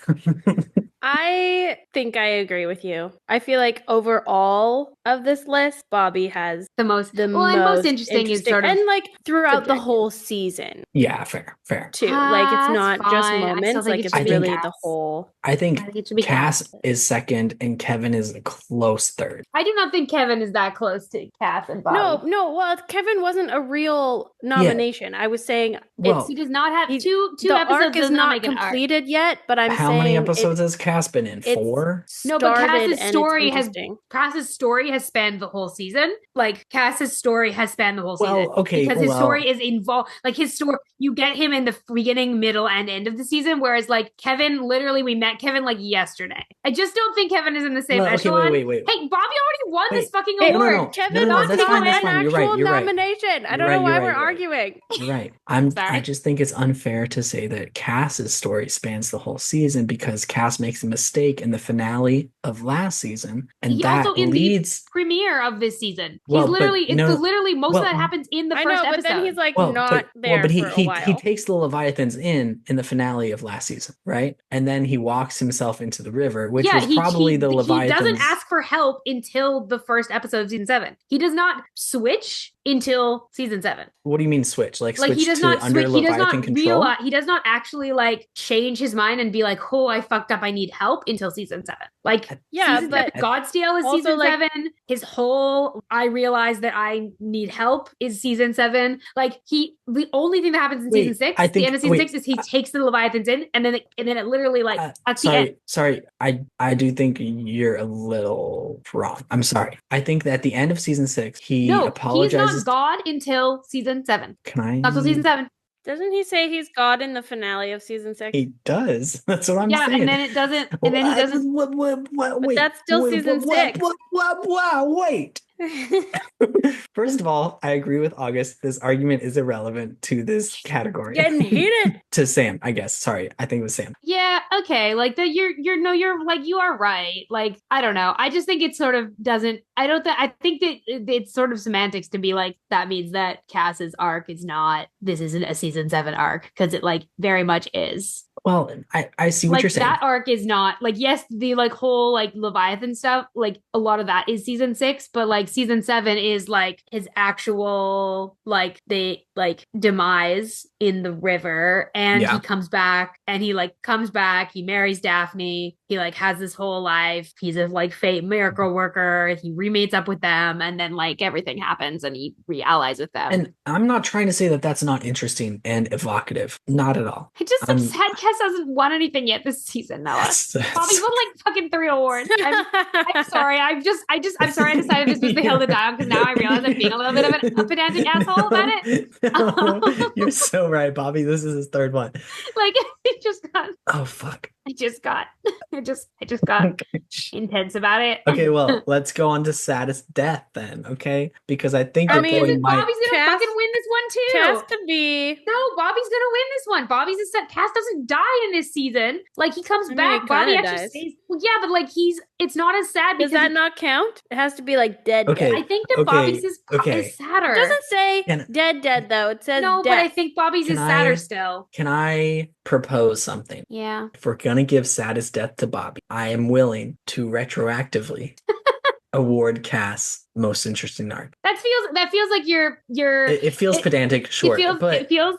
I think I agree with you. I feel like overall of this list, Bobby has the most interesting is sort of and like throughout the whole season. Yeah, fair too. Like it's not just moments. Like it's really the whole. I think Cass is second and Kevin is a close third. I do not think Kevin is that close to Cass and Bobby. No. Well, Kevin wasn't a real nomination. Yeah. I was saying he does not have two the episodes. Arc is not completed yet, but I'm saying how many episodes has Cass? Cass been in? 4? No, but Started Cass's story has spanned the whole season. Like Cass's story has spanned the whole season. Okay, because his story is involved. Like his story, you get him in the beginning, middle, and end of the season. Whereas like Kevin, literally, we met Kevin like yesterday. I just don't think Kevin is in the same echelon. Wait. Hey, Bobby already won this fucking award. No. Kevin that's fine. an actual You're right. nomination. I don't know why we're arguing. You're right. I just think it's unfair to say that Cass's story spans the whole season because Cass makes a mistake in the finale of last season, and that also in leads the premiere of this season. Well, he's literally but literally most of that happens in the first episode. But then he's like not there but for a while. He takes the Leviathans in the finale of last season, right? And then he walks himself into the river, which was probably the Leviathans. He doesn't ask for help until the first episode of season 7. He does not switch until season 7. What do you mean switch? Like switch he does to not under switch. He does Leviathan not control? realize. He does not actually like change his mind and be like, "Oh, I fucked up. I need help." Until season 7. Like, but Godsteel is season 7. His whole "I realize that I need help" is season 7. Like the only thing that happens in season 6, the end of season 6, is he takes the Leviathans in, and then it literally like at the end. Sorry, I do think you're a little wrong. I'm sorry. I think that at the end of season 6, he apologizes. He's not God until season 7. Can I? Not until season 7. Doesn't he say he's God in the finale of season 6? He does. That's what I'm saying. Yeah, and then it doesn't. And then he doesn't. Wait, that's still season 6. Wait. First of all, I agree with August. This argument is irrelevant to this category. Getting heated. To Sam, I guess. Sorry, I think it was Sam. Yeah, okay. Like that you're like, you are right. Like, I don't know. I just think it sort of doesn't. I think that it's sort of semantics to be like, that means that Cass's arc is not, this isn't a season 7 arc, because it like very much is. Well, I see what you're saying. That arc is not like, yes, the like whole like Leviathan stuff, like a lot of that is season 6, but like season 7 is like his actual like demise in the river, and he comes back, he marries Daphne, he like has this whole life, he's a like fate miracle worker, he remeets up with them, and then like everything happens and he re-allies with them. And I'm not trying to say that that's not interesting and evocative, not at all. I just am sad Cass hasn't won anything yet this season, Noah. Bobby won like fucking 3 awards. I'm sorry. I'm sorry I decided this was the hill to die on, because now I realize I'm being a little bit of a pedantic asshole about it. No, you're so right, Bobby. This is his 3rd one. Like, it just got. Oh fuck. I just got intense about it. Okay, well, let's go on to saddest death then, okay? Because I think Bobby's gonna fucking win this one too. Cass could be. No, Bobby's gonna win this one. Cass doesn't die in this season. Like, he comes back. Bobby actually stays. Well, yeah, but like it's not as sad because. Does that not count? It has to be like dead. Okay. Dead. I think that Bobby's is sadder. It doesn't say dead though. It says no, death. but I think Bobby's is sadder still. Can I propose something? Yeah. If we're gonna give saddest death to Bobby, I am willing to retroactively award Cass most interesting arc. That feels like you're. It feels pedantic, sure. It feels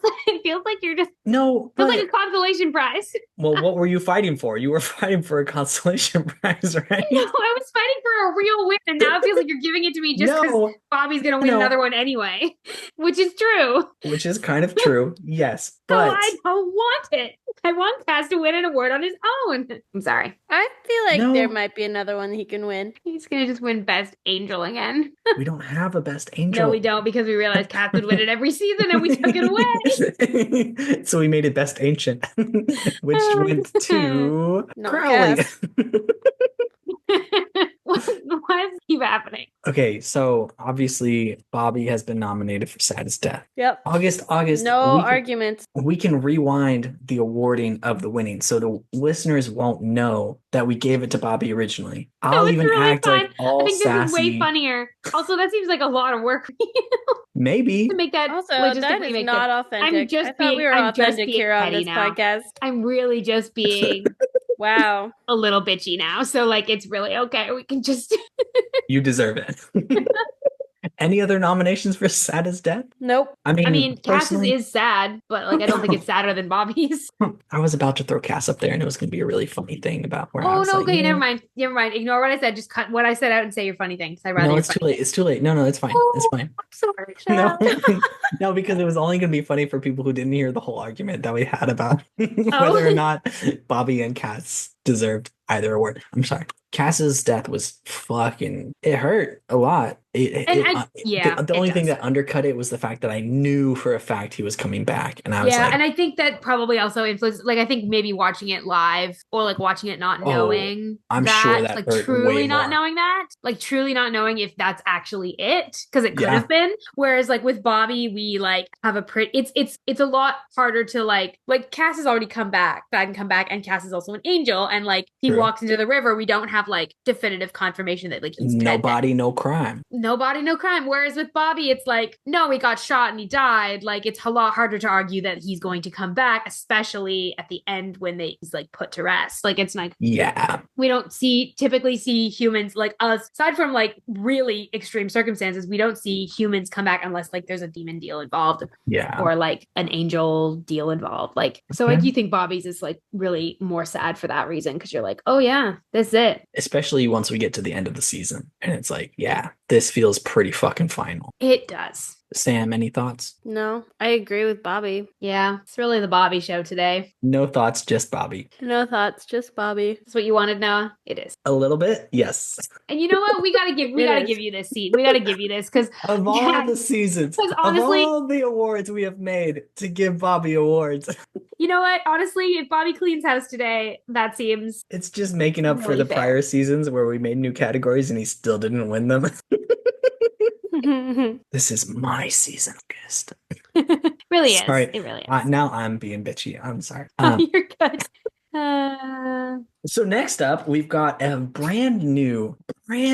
like you're just. No, feels like a consolation prize. Well, what were you fighting for? You were fighting for a consolation prize, right? No, I was fighting for a real win, and now it feels like you're giving it to me just because Bobby's gonna win another one anyway, which is true. Which is kind of true, yes. But no, I don't want it. I want Cass to win an award on his own. I'm sorry. I feel like there might be another one he can win. He's gonna just win Best Angel again. We don't have a Best Angel. No, we don't, because we realized Cass would win it every season, and we took it away. So we made it Best Ancient, which went to Crowley. Why does it keep happening? Okay, so obviously Bobby has been nominated for saddest death. Yep. August. No arguments. We can rewind the awarding of the winning, so the listeners won't know that we gave it to Bobby originally. I'll even really act fine. Like all sassy. I think this is way funnier. Also, that seems like a lot of work for you. Maybe to make that. Also, that is not authentic. I thought we were authentic here on this podcast. I'm really just being. Wow. A little bitchy now. So like, it's really okay. We can just. You deserve it. Any other nominations for saddest death? Nope. I mean, Cass's is sad, but like, I don't think it's sadder than Bobby's. I was about to throw Cass up there, and it was going to be a really funny thing about where. Oh no! Okay, never mind. Ignore what I said. Just cut what I said out and say your funny thing. I'd rather. No, it's too late. It's too late. No, it's fine. It's fine. I'm sorry. No, because it was only going to be funny for people who didn't hear the whole argument that we had about whether or not Bobby and Cass deserved either award. I'm sorry. Cass's death was it hurt a lot. The only thing that undercut it was the fact that I knew for a fact he was coming back. And I was like, and I think that probably also influenced, like, I think maybe watching it live or like watching it not knowing sure that like hurt truly way not more. knowing that, like truly not knowing if that's actually it, because it could have been. Whereas like with Bobby, we like have a pretty, it's a lot harder to like Cass has already come back, and Cass is also an angel, and like he walks into the river, we don't have like definitive confirmation that like he's no dead. Body, no crime. No body, no crime. Whereas with Bobby, it's like, no, he got shot and he died. Like, it's a lot harder to argue that he's going to come back, especially at the end when he's like put to rest. Like, it's like, we don't typically see humans like us, aside from like really extreme circumstances, we don't see humans come back unless like there's a demon deal involved. Or like an angel deal involved. Like, so I do think Bobby's is like really more sad for that reason, because you're like, oh yeah, that's it. Especially once we get to the end of the season. And it's like, this feels pretty fucking final. It does. Sam, any thoughts? No, I agree with Bobby. Yeah, it's really the Bobby show today. No thoughts, just Bobby. No thoughts, just Bobby. That's what you wanted, Noah? It is. A little bit, yes. And you know what? We gotta give you this seat. We gotta give you this because of all the seasons, honestly, of all the awards we have made to give Bobby awards. You know what? Honestly, if Bobby cleans house today, that seems it's just making up really for the fair. Prior seasons where we made new categories and he still didn't win them. This is my season, August. Really is. Sorry. It really is. Now I'm being bitchy. I'm sorry. You're good. So next up, we've got a brand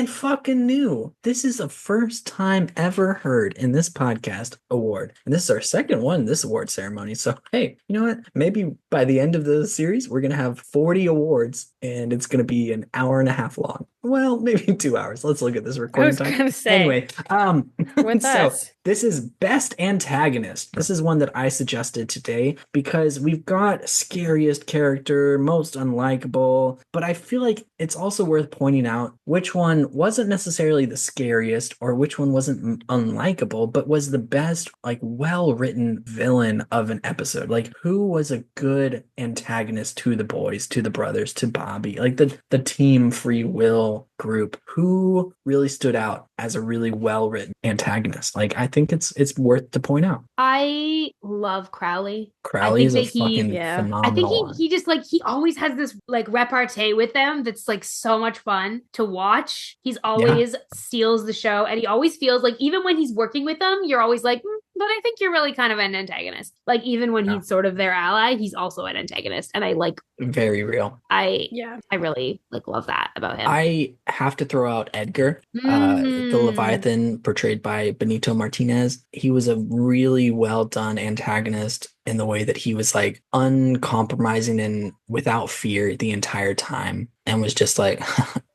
fucking new. This is a first time ever heard in this podcast award. And this is our second one in this award ceremony. So, hey, you know what? Maybe by the end of the series, we're going to have 40 awards and it's going to be an hour and a half long. Well, maybe 2 hours. Let's look at this recording time. I was going to say. Anyway, so this is Best Antagonist. This is one that I suggested today because we've got scariest character, most unlikable, but I feel like it's also worth pointing out which one wasn't necessarily the scariest or which one wasn't unlikable, but was the best, like, well-written villain of an episode. Like, who was a good antagonist to the boys, to the brothers, to Bobby, like the team Free Will group, who really stood out as a really well-written antagonist. Like, I think it's worth to point out. I love Crowley. Crowley is a fucking phenomenal. I think he just like, he always has this like repartee with them that's like so much fun to watch. He's always steals the show, and he always feels like even when he's working with them, you're always like, but I think you're really kind of an antagonist. Like, even when he's sort of their ally, he's also an antagonist, and I like very real. I really like love that about him. I have to throw out Edgar, the Leviathan portrayed by Benito Martinez. He was a really well done antagonist in the way that he was like uncompromising and without fear the entire time, and was just like,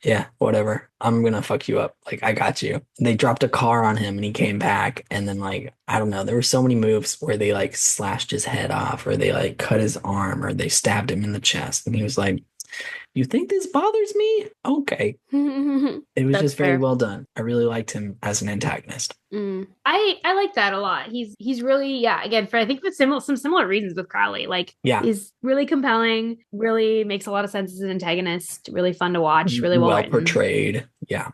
yeah, whatever, I'm gonna fuck you up, like, I got you. They dropped a car on him and he came back, and then, like, I don't know, there were so many moves where they like slashed his head off, or they like cut his arm, or they stabbed him in the chest, and he was like, you think this bothers me? Okay. It was just very well done. I really liked him as an antagonist. I like that a lot. He's really, again, for I think for some similar reasons with Crowley, like, is really compelling, really makes a lot of sense as an antagonist, really fun to watch, really well portrayed. Yeah.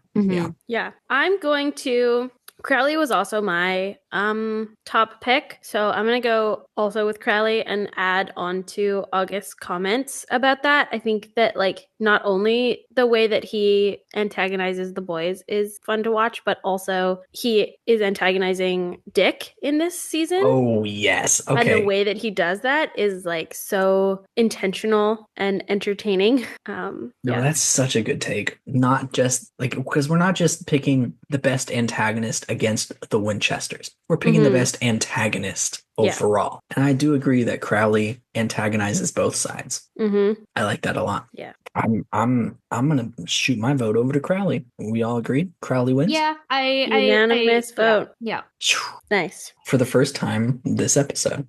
I'm going to Crowley was also my top pick, so I'm gonna go also with Crowley and add on to August's comments about that. I think that, like, not only the way that he antagonizes the boys is fun to watch, but also he is antagonizing Dick in this season. Oh yes, okay. And the way that he does that is like so intentional and entertaining. That's such a good take. Not just like, because we're not just picking the best antagonist against the Winchesters. We're picking the best antagonist overall. And I do agree that Crowley antagonizes both sides. I like that a lot. Yeah. I'm gonna shoot my vote over to Crowley. We all agree Crowley wins? Yeah. Unanimous vote. Yeah. Nice. For the first time this episode.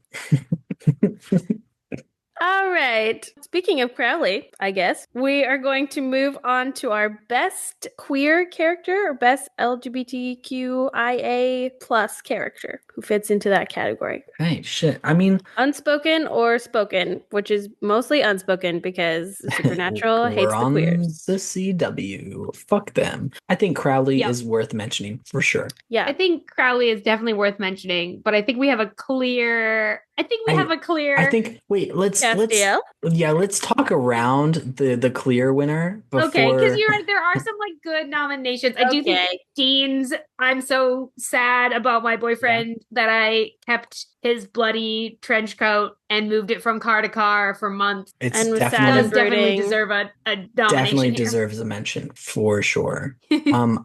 All right. Speaking of Crowley, I guess we are going to move on to our best queer character or best LGBTQIA plus character. who fits into that category. Hey, shit. I mean, unspoken or spoken, which is mostly unspoken because Supernatural hates the queers. The CW. Fuck them. I think Crowley is worth mentioning for sure. Yeah. I think Crowley is definitely worth mentioning, but I think we have a clear I think let's Castiel? let's talk around the clear winner before. Okay, because there are some like good nominations. I do think Dean's I'm so sad about my boyfriend that I kept his bloody trench coat and moved it from car to car for months. It's and definitely deserve a nomination. Definitely deserves a mention for sure.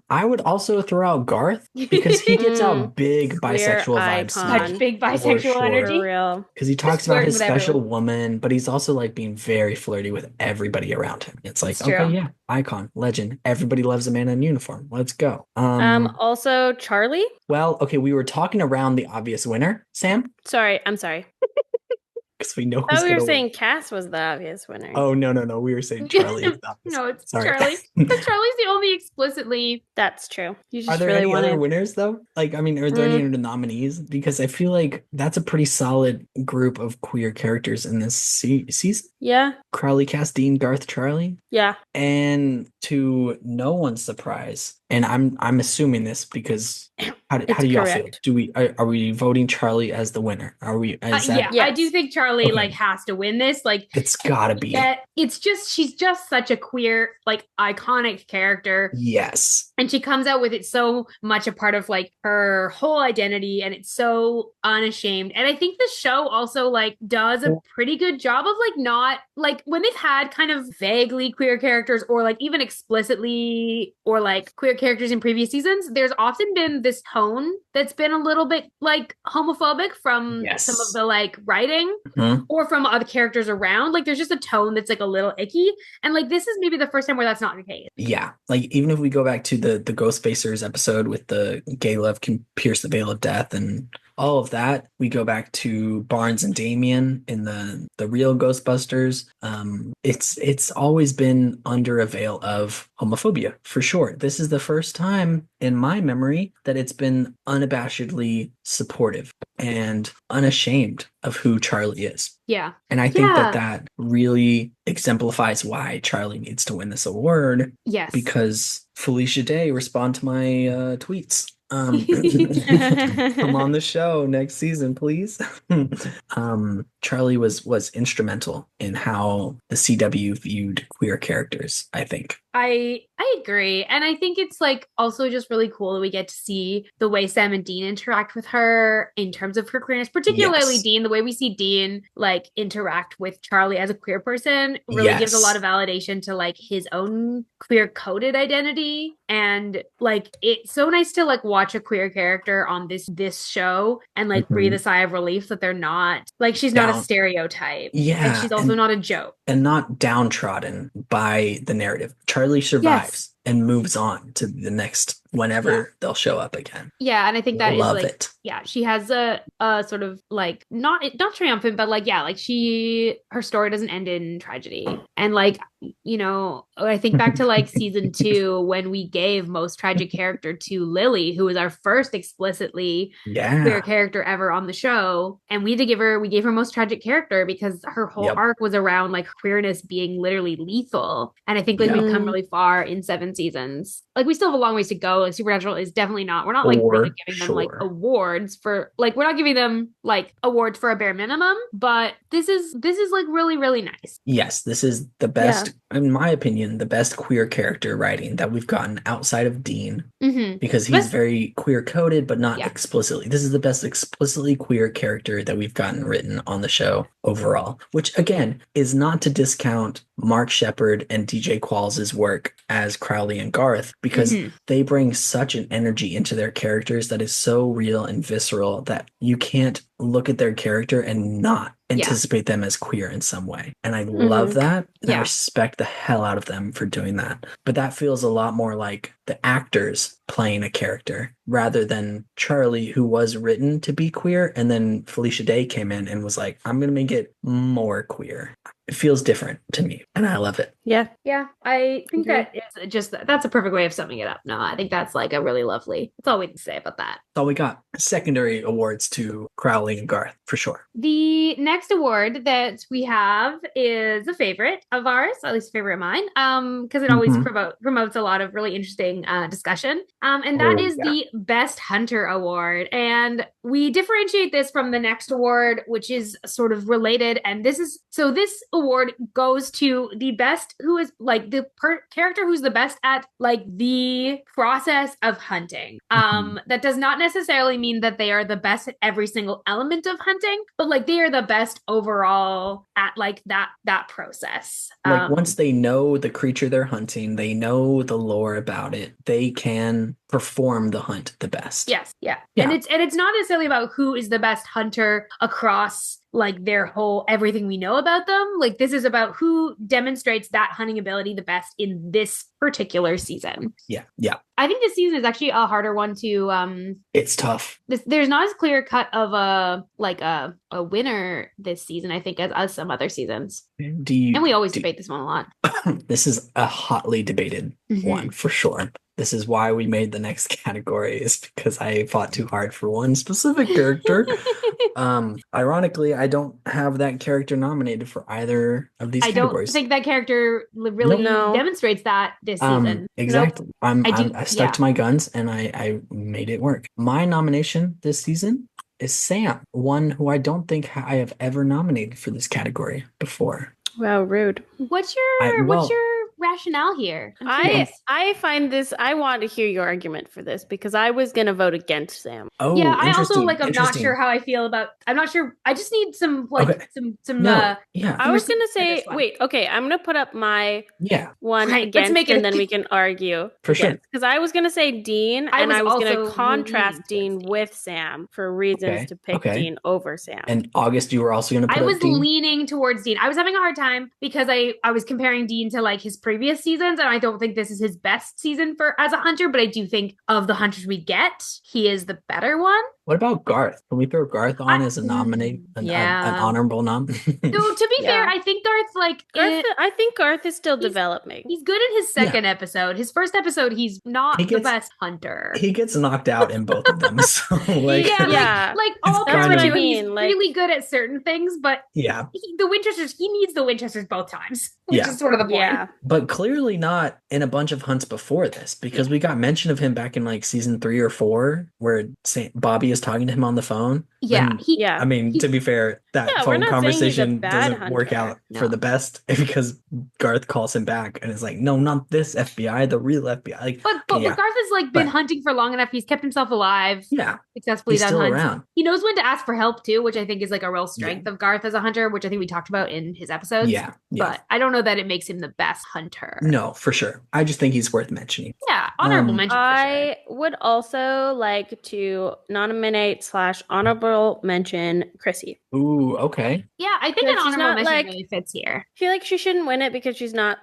I would also throw out Garth because he gives out big bisexual vibes. Such big bisexual energy. Because he talks about his special woman, but he's also like being very flirty with everybody around him. It's like, okay, yeah, icon, legend. Everybody loves a man in uniform. Let's go. Also Charlie. Well, okay, we were talking around the obvious winner, Sam. I'm sorry. Because we know we were saying Cass was the obvious winner. Oh, no. We were saying Charlie is the obvious. No, it's Charlie. Because Charlie's the only explicitly... That's true. You just are there any other winners, though? Like, I mean, are there any other nominees? Because I feel like that's a pretty solid group of queer characters in this season. Yeah. Crowley, Cass, Dean, Garth, Charlie. Yeah. And to no one's surprise, and I'm assuming this because how do y'all feel? Are we voting Charlie as the winner? Are we? I do think Charlie has to win this. Like, it's gotta be. She's just such a queer, like, iconic character. Yes. And she comes out with it so much a part of like her whole identity, and it's so unashamed. And I think the show also like does a pretty good job of like not like when they've had kind of vaguely queer characters or like even explicitly or like queer characters in previous seasons, there's often been this tone that's been a little bit like homophobic from some of the like writing or from other characters around. Like there's just a tone that's like a little icky. And like this is maybe the first time where that's not the case. Yeah. Like even if we go back to the Ghostfacers episode with the gay love can pierce the veil of death and all of that, we go back to Barnes and Damien in the real Ghostbusters. It's always been under a veil of homophobia for sure. This is the first time in my memory that it's been unabashedly supportive and unashamed of who Charlie is. Yeah. And I think that really exemplifies why Charlie needs to win this award. Yes. Because Felicia Day, respond to my tweets. Come on the show next season, please. Charlie was instrumental in how the CW viewed queer characters, I think. I agree. And I think it's like also just really cool that we get to see the way Sam and Dean interact with her in terms of her queerness, particularly Dean, the way we see Dean like interact with Charlie as a queer person really gives a lot of validation to like his own queer coded identity. And like it's so nice to like watch a queer character on this show and like breathe a sigh of relief that they're not like she's not a stereotype. Yeah. And she's also not a joke. And not downtrodden by the narrative. Charlie survives and moves on to the next whenever they'll show up again. Yeah, and I think that Love is like it. Yeah, she has a sort of like not triumphant, but like like her story doesn't end in tragedy. And like, you know, I think back to like season 2 when we gave most tragic character to Lily, who was our first explicitly queer character ever on the show, and we gave her most tragic character because her whole arc was around like queerness being literally lethal. And I think like we've come really far in 7 seasons. Like we still have a long ways to go. Like Supernatural is definitely not. We're not like really giving them like awards for like we're not giving them like awards for a bare minimum. But this is like really really nice. Yes, this is the best, in my opinion, the best queer character writing that we've gotten outside of Dean because he's very queer coded, but not explicitly. This is the best explicitly queer character that we've gotten written on the show overall. Which again is not to discount Mark Shepard and DJ Qualls' work as Crowley and Garth because they bring such an energy into their characters that is so real and visceral that you can't look at their character and not anticipate them as queer in some way. And I love that. And I respect the hell out of them for doing that. But that feels a lot more like the actors playing a character rather than Charlie, who was written to be queer. And then Felicia Day came in and was like, I'm going to make it more queer. it feels different to me, and I love it. Yeah. Yeah, I think that is just that's a perfect way of summing it up. No, I think that's like a really lovely. That's all we can say about that. That's all we got. Secondary awards to Crowley and Garth for sure. The next award that we have is a favorite of ours, at least a favorite of mine, because it always promotes a lot of really interesting discussion. And that is the Best Hunter Award. And we differentiate this from the next award, which is sort of related. And this award goes to the best, who is like the character who's the best at like the process of hunting. That does not necessarily mean that they are the best at every single element of hunting, but like they are the best overall at like that process. Like once they know the creature they're hunting, they know the lore about it, they can perform the hunt the best. Yes, yeah. And it's not necessarily about who is the best hunter across like their whole everything we know about them. Like this is about who demonstrates that hunting ability the best in this particular season. Yeah. I think this season is actually a harder one to it's tough. There's not as clear cut of a winner this season, I think, as some other seasons. And we always debate this one a lot. This is a hotly debated one for sure. This is why we made the next category, is because I fought too hard for one specific character. Ironically, I don't have that character nominated for either of these categories. I don't think that character really demonstrates that this season. Exactly. Nope. I stuck to my guns and I made it work. My nomination this season is Sam, one who I don't think I have ever nominated for this category before. Wow, rude. What's your rationale here? I find this, I want to hear your argument for this because I was going to vote against Sam. Oh, yeah, I also I'm not sure how I feel about, I'm not sure. I just need some I was going to say, wait, okay, I'm going to put up my one against and then we can argue. For sure. Because I was going to say Dean and I was going to contrast Dean with Sam for reasons to pick Dean over Sam. And August, you were also going to put up Dean? I was leaning towards Dean. I was having a hard time because I was comparing Dean to like his previous seasons, and I don't think this is his best season as a hunter, but I do think of the hunters we get, he is the better one. What about Garth? Can we throw Garth on as a nominee? An honorable nom? No, to be fair, I think I think Garth is still developing. He's good in his second episode. His first episode, he's not the best hunter. He gets knocked out in both of them. So like, like all parts of him, he's really good at certain things, but the Winchesters, he needs the Winchesters both times, which is sort of the point. Yeah. But clearly not in a bunch of hunts before this, because we got mention of him back in like season 3 or 4, where Bobby is talking to him on the phone. I mean, to be fair, that phone conversation doesn't work out for the best because Garth calls him back and is like, no, not this FBI, the real FBI. Like, but Garth has like been hunting for long enough. He's kept himself alive. Successfully he's done still hunts. Around. He knows when to ask for help too, which I think is like a real strength of Garth as a hunter, which I think we talked about in his episodes. But I don't know that it makes him the best hunter. No, for sure. I just think he's worth mentioning. Yeah, honorable mention. I would also like to nominate/honorable mention Chrissy. Ooh, okay. Yeah, I think an honorable mention really fits here. I feel like she shouldn't win it because she's not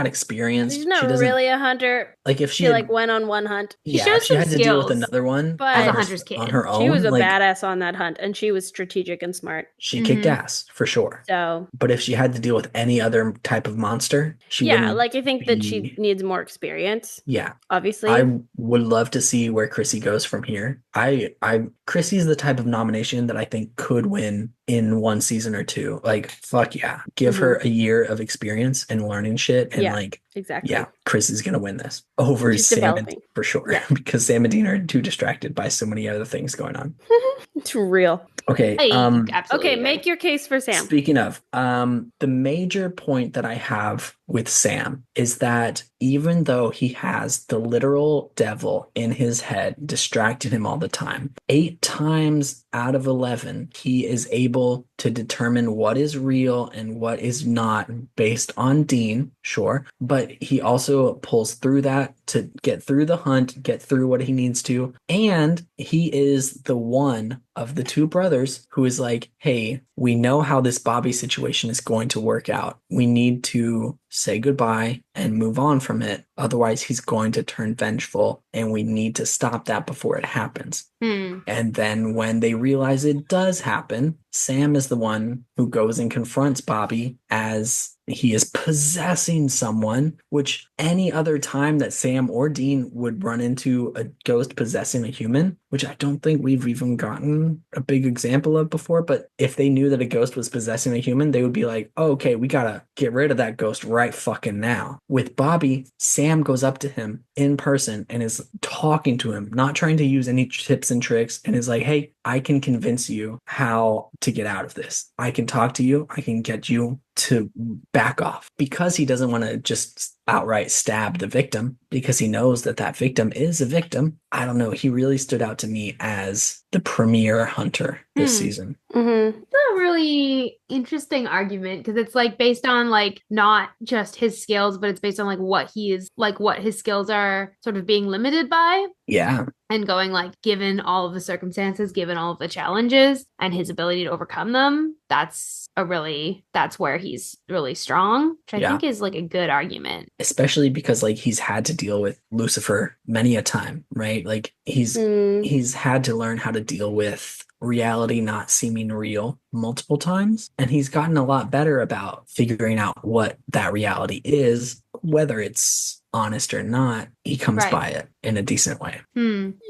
experienced. She's not really a hunter. Like if she went on one hunt. She showed she had skills, to deal with another one as a hunter's kid on her own. She was a badass on that hunt, and she was strategic and smart. She kicked ass for sure. So, but if she had to deal with any other type of monster, she I think that she needs more experience. Yeah, obviously. I would love to see where Chrissy goes from here. Chrissy's the type of nomination that I think could win in one season or two. Like, fuck yeah. Give her a year of experience and learning shit. And exactly. Yeah, Chris is going to win this over Sam and Dean for sure. Yeah. Because Sam and Dean are too distracted by so many other things going on. It's real. Okay. Okay, make your case for Sam. Speaking of, the major point that I have with Sam is that even though he has the literal devil in his head distracting him all the time, 8 times out of 11, he is able to determine what is real and what is not based on Dean, sure, but he also pulls through that to get through the hunt, get through what he needs to, and he is the one of the 2 brothers who is like, hey, we know how this Bobby situation is going to work out. We need to say goodbye and move on from it. Otherwise, he's going to turn vengeful, and we need to stop that before it happens. And then when they realize it does happen, Sam is the one who goes and confronts Bobby as he is possessing someone, which any other time that Sam or Dean would run into a ghost possessing a human, which I don't think we've even gotten a big example of before, but if they knew that a ghost was possessing a human, they would be like, oh, okay, we gotta get rid of that ghost right fucking now. With Bobby, Sam goes up to him in person and is talking to him, not trying to use any tips and tricks, and is like, hey, I can convince you how to get out of this. I can talk to you. I can get you to back off, because he doesn't want to just outright stab the victim, because he knows that that victim is a victim. I don't know. He really stood out to me as the premier hunter this season. It's a really interesting argument, because it's like based on like not just his skills, but it's based on like what he is, like what his skills are sort of being limited by. Yeah. And going like, given all of the circumstances, given all of the challenges and his ability to overcome them, that's where he's really strong, which I think is like a good argument. Especially because like he's had to deal with Lucifer many a time, right? Like he's had to learn how to deal with reality not seeming real multiple times, and he's gotten a lot better about figuring out what that reality is, whether it's honest or not. He comes by it in a decent way.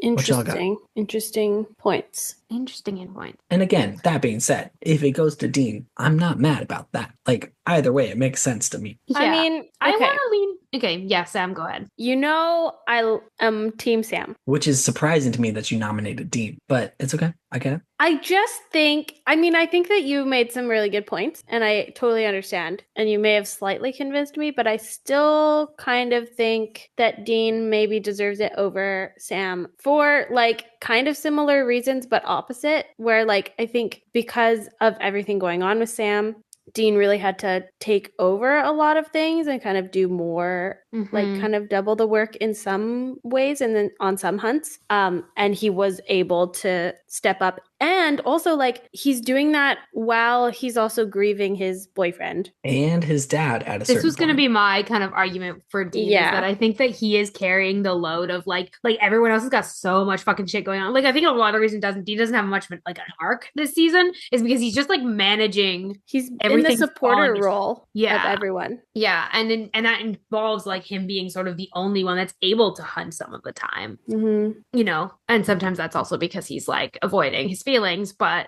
Interesting points. Interesting point. And again, that being said, if it goes to Dean, I'm not mad about that. Like either way, it makes sense to me. Yeah. I mean, I want to lean. Okay, yeah, Sam, go ahead. You know, I am Team Sam. Which is surprising to me that you nominated Dean, but it's okay. I get it. I just think, I think that you made some really good points, and I totally understand. And you may have slightly convinced me, but I still kind of think that Dean maybe deserves it over Sam for like kind of similar reasons, but opposite, where like I think because of everything going on with Sam, Dean really had to take over a lot of things and kind of do more, like kind of double the work in some ways and then on some hunts. And he was able to step up. And also, like, he's doing that while he's also grieving his boyfriend. And his dad at a certain point. This was going to be my kind of argument for Dean, is that I think that he is carrying the load of, like everyone else has got so much fucking shit going on. Like, I think a lot of the reason Dean doesn't have much of like an arc this season is because he's just, like, managing. He's in the supporter role of everyone. Yeah, and that involves, like, him being sort of the only one that's able to hunt some of the time. You know? And sometimes that's also because he's, like, avoiding his feelings, but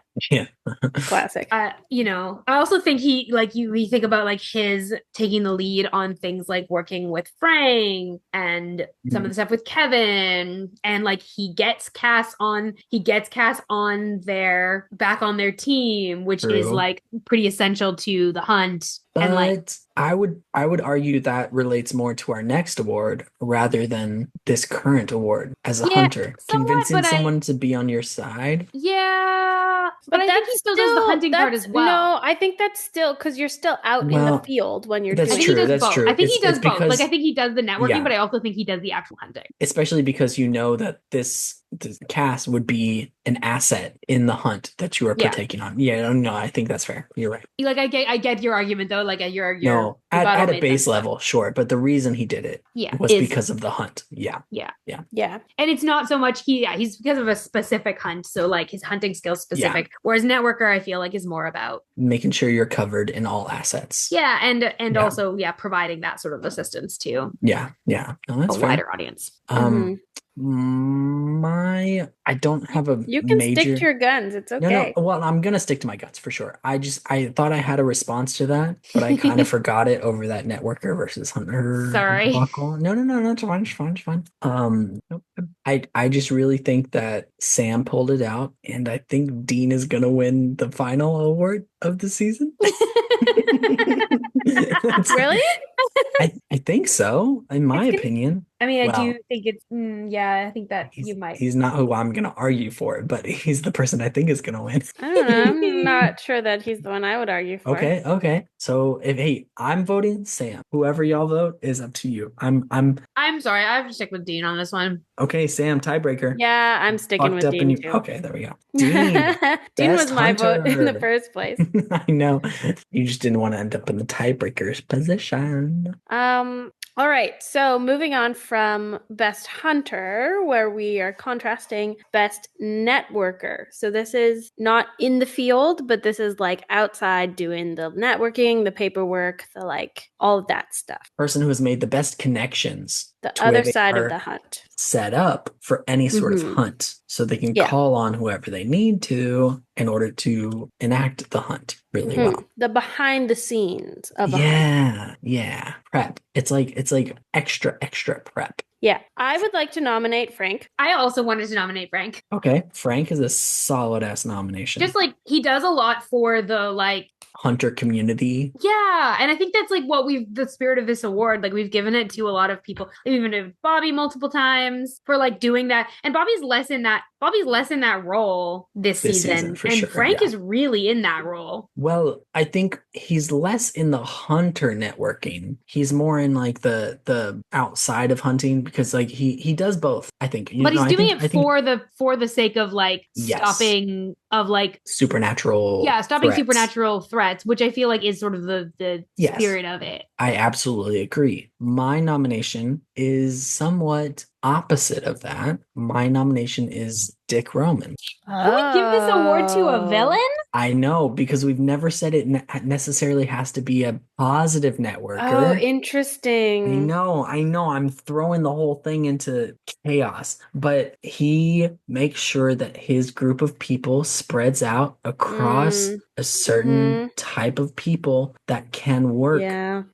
classic. You know, I also think he, like, we think about like his taking the lead on things like working with Frank and some of the stuff with Kevin, and like he gets Cass on their team, which is like pretty essential to the hunt. But and like I would argue that relates more to our next award rather than this current award as a hunter. Somewhat, convincing someone to be on your side. Yeah. But I think he still does the hunting part as well. No, I think that's still because you're still out in the field when you're doing it. That's true. I think he does both. Like I think he does the networking, but I also think he does the actual hunting. Especially because you know that this cast would be an asset in the hunt that you are partaking on. Yeah, no, I think that's fair. You're right. Like I get your argument though. Like your no, at a base level, sure, but the reason he did it was because of the hunt. Yeah. And it's not so much he's because of a specific hunt, so like his hunting skills specific. Whereas networker, I feel like, is more about making sure you're covered in all assets. Yeah, and also providing that sort of assistance to no, that's a wider audience. I don't have a You can stick to your guns. It's okay. No, well, I'm gonna stick to my guns for sure. I thought I had a response to that, but I kind of forgot it over that networker versus hunter. Sorry. Buckle. No, it's fine. I just really think that Sam pulled it out, and I think Dean is gonna win the final award of the season. Really? I think so, in my opinion. I mean, I do think it's, I think that you might. He's not who I'm going to argue for, but he's the person I think is going to win. I don't know. I'm not sure that he's the one I would argue for. Okay. So I'm voting Sam. Whoever y'all vote is up to you. I'm sorry. I have to stick with Dean on this one. Okay, Sam, tiebreaker. Yeah, I'm sticking with Dean too. Okay, there we go. Dean. Dean was my vote in the first place. I know. You just didn't want to end up in the tiebreaker's position. All right, so moving on from Best Hunter, where we are contrasting Best Networker. So this is not in the field, but this is like outside doing the networking, the paperwork, the like all of that stuff. Person who has made the best connections. The other side of the hunt. Set up for any sort of hunt, so they can call on whoever they need to in order to enact the hunt really well. The behind the scenes of a hunt. Yeah. Prep. It's like extra prep. Yeah, I would like to nominate Frank. I also wanted to nominate Frank. Okay, Frank is a solid ass nomination. Just like he does a lot for the like hunter community. Yeah, and I think that's like what the spirit of this award, like we've given it to a lot of people. We've given it to Bobby multiple times for like doing that. And Bobby's less in that role this season for and sure, Frank is really in that role. Well, I think he's less in the hunter networking. He's more in like the outside of hunting, because like he does both, I think. But he's doing it for the sake of like stopping of like supernatural stopping threats. Supernatural threats, which I feel like is sort of the spirit of it. I absolutely agree. My nomination is somewhat opposite of that. My nomination is Dick Roman. Can we give this award to a villain? I know, because we've never said it necessarily has to be a positive networker. Oh, interesting. I know. I'm throwing the whole thing into chaos, but he makes sure that his group of people spreads out across a certain type of people that can work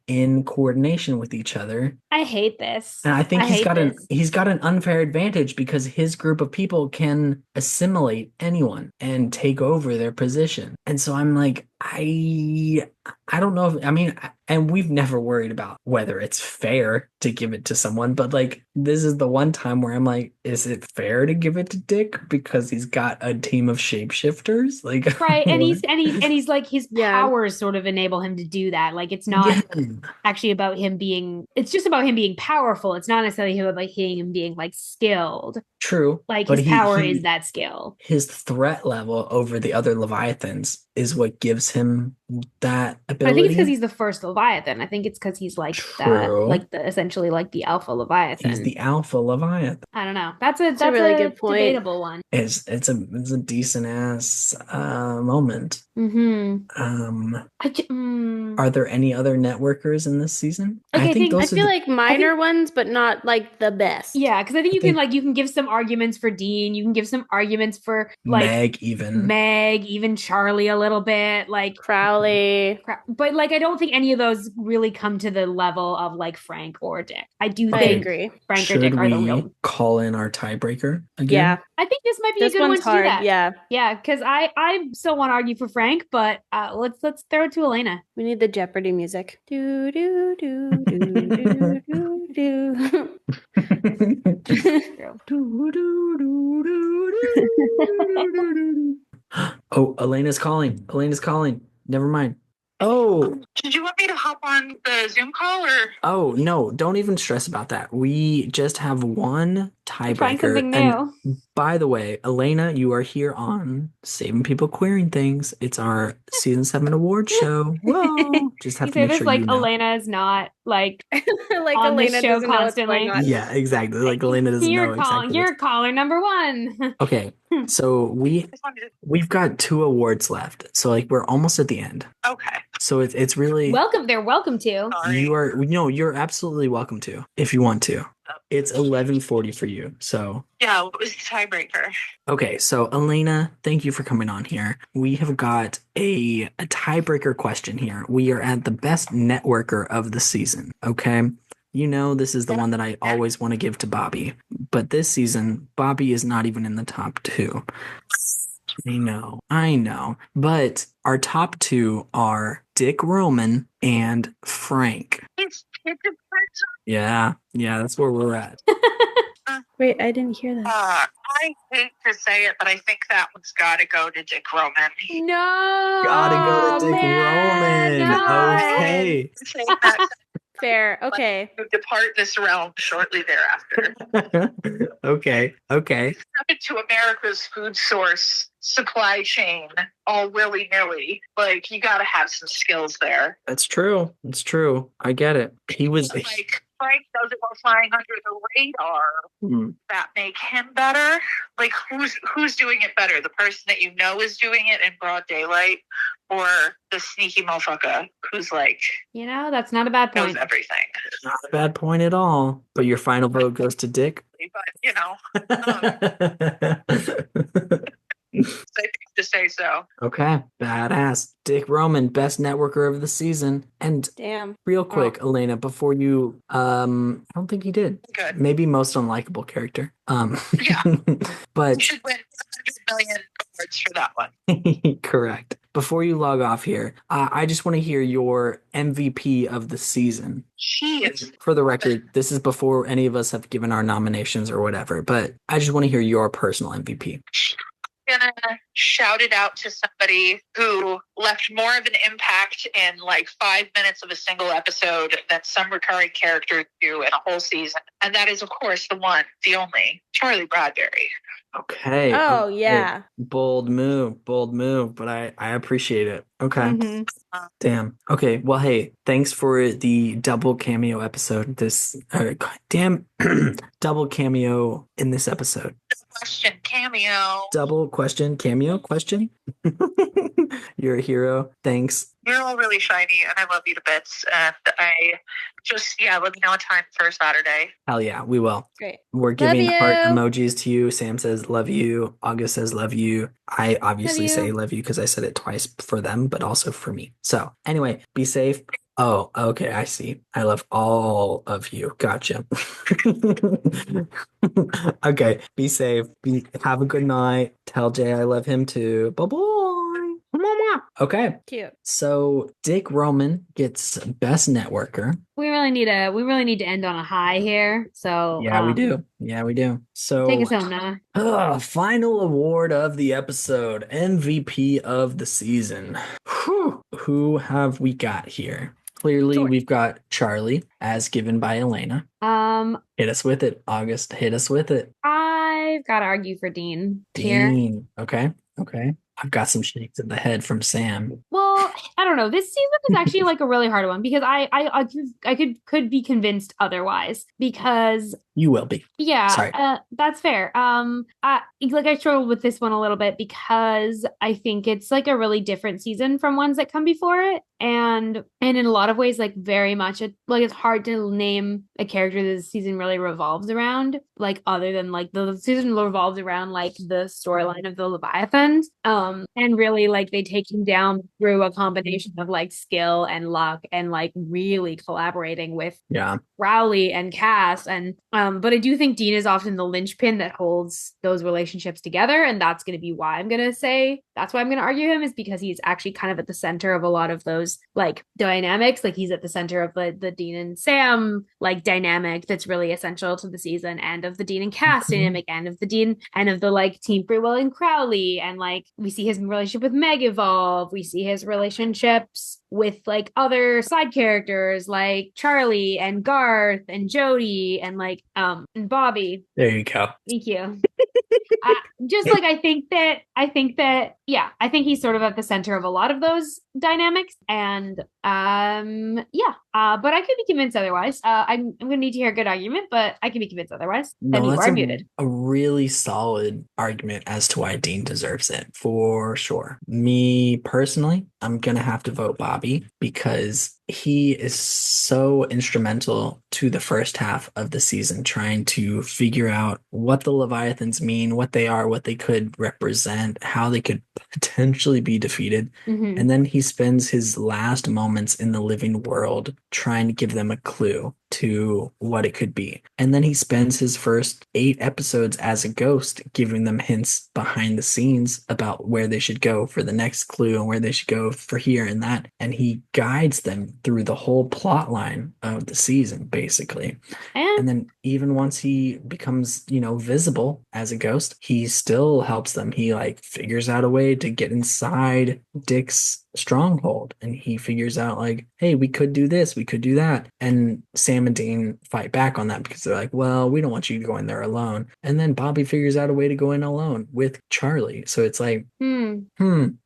in coordination with each other. I hate this. And I think he's got an unfair advantage, because his group of people can assimilate anyone and take over their position. And so I'm like, I don't know and we've never worried about whether it's fair to give it to someone, but like this is the one time where I'm like, is it fair to give it to Dick because he's got a team of shapeshifters? Like, right, and he's like his powers sort of enable him to do that. Like it's not actually about him being. It's just about him being powerful. It's not necessarily about like him being like skilled. True, like his power is that skill. His threat level over the other Leviathans is what gives him that ability. I think it's because he's the first Leviathan. I think it's because he's like essentially like the alpha Leviathan. He's the alpha Leviathan. I don't know. That's a really good point. Debatable one. It's a decent ass moment. Are there any other networkers in this season? Okay, I feel like minor ones, but not like the best. Yeah, because I think you can give some arguments for Dean. You can give some arguments for like Meg, even Charlie a little bit, like Crowley. But like I don't think any of those really come to the level of like Frank or Dick. I agree. Frank or Dick are the real. Call in our tiebreaker again? Yeah, I think this might be a good one to do that. Yeah, because I still want to argue for Frank, but let's throw it to Elena. We need the Jeopardy music. Do do do do do do do. Oh, Elena's calling. Never mind. Oh, did you want me to hop on the Zoom call or? Oh, no, don't even stress about that. We just have one tiebreaker. Find something new. And by the way, Elena, you are here on Saving People Queering Things. It's our season 7 award show. Whoa. Just have to make sure you know. Elena is not like like on Elena the show doesn't constantly. Know what's going on. Yeah, exactly. Like Elena doesn't know exactly. You're caller number 1. Okay. So we've got 2 awards left. So like we're almost at the end. Okay. So it's really welcome. They're welcome to. Sorry. You're absolutely welcome to if you want to. It's 11:40 for you. So yeah, what was the tiebreaker? Okay, so Elena, thank you for coming on here. We have got a tiebreaker question here. We are at the best networker of the season. Okay. You know, this is the one that I always want to give to Bobby. But this season, Bobby is not even in the top 2. I know. But our top 2 are Dick Roman and Frank. Yeah, that's where we're at. Wait, I didn't hear that. I hate to say it, but I think that one's got to go to Dick Roman. No! Gotta go to Dick Roman. No. Okay. Fair. Okay. Depart this realm shortly thereafter. Okay. Step into America's food source supply chain all willy-nilly. Like, you got to have some skills there. That's true. I get it. He was like Frank does it while flying under the radar, that make him better? Like, who's doing it better? The person that you know is doing it in broad daylight, or the sneaky motherfucker who's like, that's not a bad point. Knows everything. Not a bad point at all. But your final vote goes to Dick. But I think to say so. Okay, badass. Dick Roman, best networker of the season. And damn, real quick, Elena, before you, I don't think he did. Good. Maybe most unlikable character. Yeah. But You should win 100 million awards for that one. correct. Before you log off here, I just want to hear your MVP of the season. Jeez. For the record, this is before any of us have given our nominations or whatever, but I just want to hear your personal MVP. Gonna shout it out to somebody who left more of an impact in like 5 minutes of a single episode than some recurring characters do in a whole season. And that is, of course, the one, the only, Charlie Bradbury. Okay. Oh, okay. yeah. Bold move, but I appreciate it. Okay. Mm-hmm. Damn. Okay. Well, hey, thanks for the double cameo episode. Damn double cameo in this episode. Question cameo. Double question cameo question. You're a hero. Thanks. You're all really shiny, and I love you to bits. And I just, let me know a time for Saturday. Hell yeah, we will. Great. We're giving Love heart you. emojis to you. Sam says love you. August says love you. I obviously say love you because I said it twice for them, but also for me. So anyway, be safe. Oh, okay, I see. I love all of you. Gotcha. Okay, be safe. Have a good night. Tell Jay I love him too. Bye-bye. Okay. Cute. So Dick Roman gets best networker. We really need to end on a high here. So Yeah, we do. Yeah, we do. So take us home now. Final award of the episode, MVP of the season. Whew. Who have we got here? Clearly, we've got Charlie, as given by Elena. Hit us with it, August. Hit us with it. I've got to argue for Dean. Dean. Okay. I've got some shakes in the head from Sam. Well, I don't know. This season is actually like a really hard one because I could be convinced otherwise because you will be. Yeah, sorry. That's fair. I struggled with this one a little bit because I think it's like a really different season from ones that come before it, and in a lot of ways, like very much it's hard to name a character that the season really revolves around, like other than like the season revolves around like the storyline of the Leviathans, and really like they take him down through a combination of like skill and luck and like really collaborating with Rowley and Cass and but I do think Dean is often the linchpin that holds those relationships together, and that's going to be why I'm going to argue him, is because he's actually kind of at the center of a lot of those like dynamics. Like he's at the center of the Dean and Sam like dynamic that's really essential to the season, and of the Dean and Cass dynamic, and of the Dean and of the like Team Free Will and Crowley, and like we see his relationship with Meg evolve. We see his relationships with like other side characters like Charlie and Garth and Jody and like and Bobby. There you go. Thank you. Just like I think he's sort of at the center of a lot of those dynamics, and but I could be convinced otherwise. I'm gonna need to hear a good argument, but I can be convinced otherwise. No, and that's muted. A really solid argument as to why Dean deserves it, for sure. Me personally, I'm gonna have to vote Bobby because he is so instrumental to the first half of the season, trying to figure out what the Leviathans mean, what they are, what they could represent, how they could potentially be defeated. Mm-hmm. And then he spends his last moments in the living world trying to give them a clue to what it could be. And then he spends his first 8 episodes as a ghost, giving them hints behind the scenes about where they should go for the next clue and where they should go for here and that. And he guides them through the whole plot line of the season, basically. And then even once he becomes, visible as a ghost, he still helps them. He like figures out a way to get inside Dick's stronghold, and he figures out like, hey, we could do this, we could do that, and Sam and Dean fight back on that because they're like, well, we don't want you to go in there alone. And then Bobby figures out a way to go in alone with Charlie. So it's like,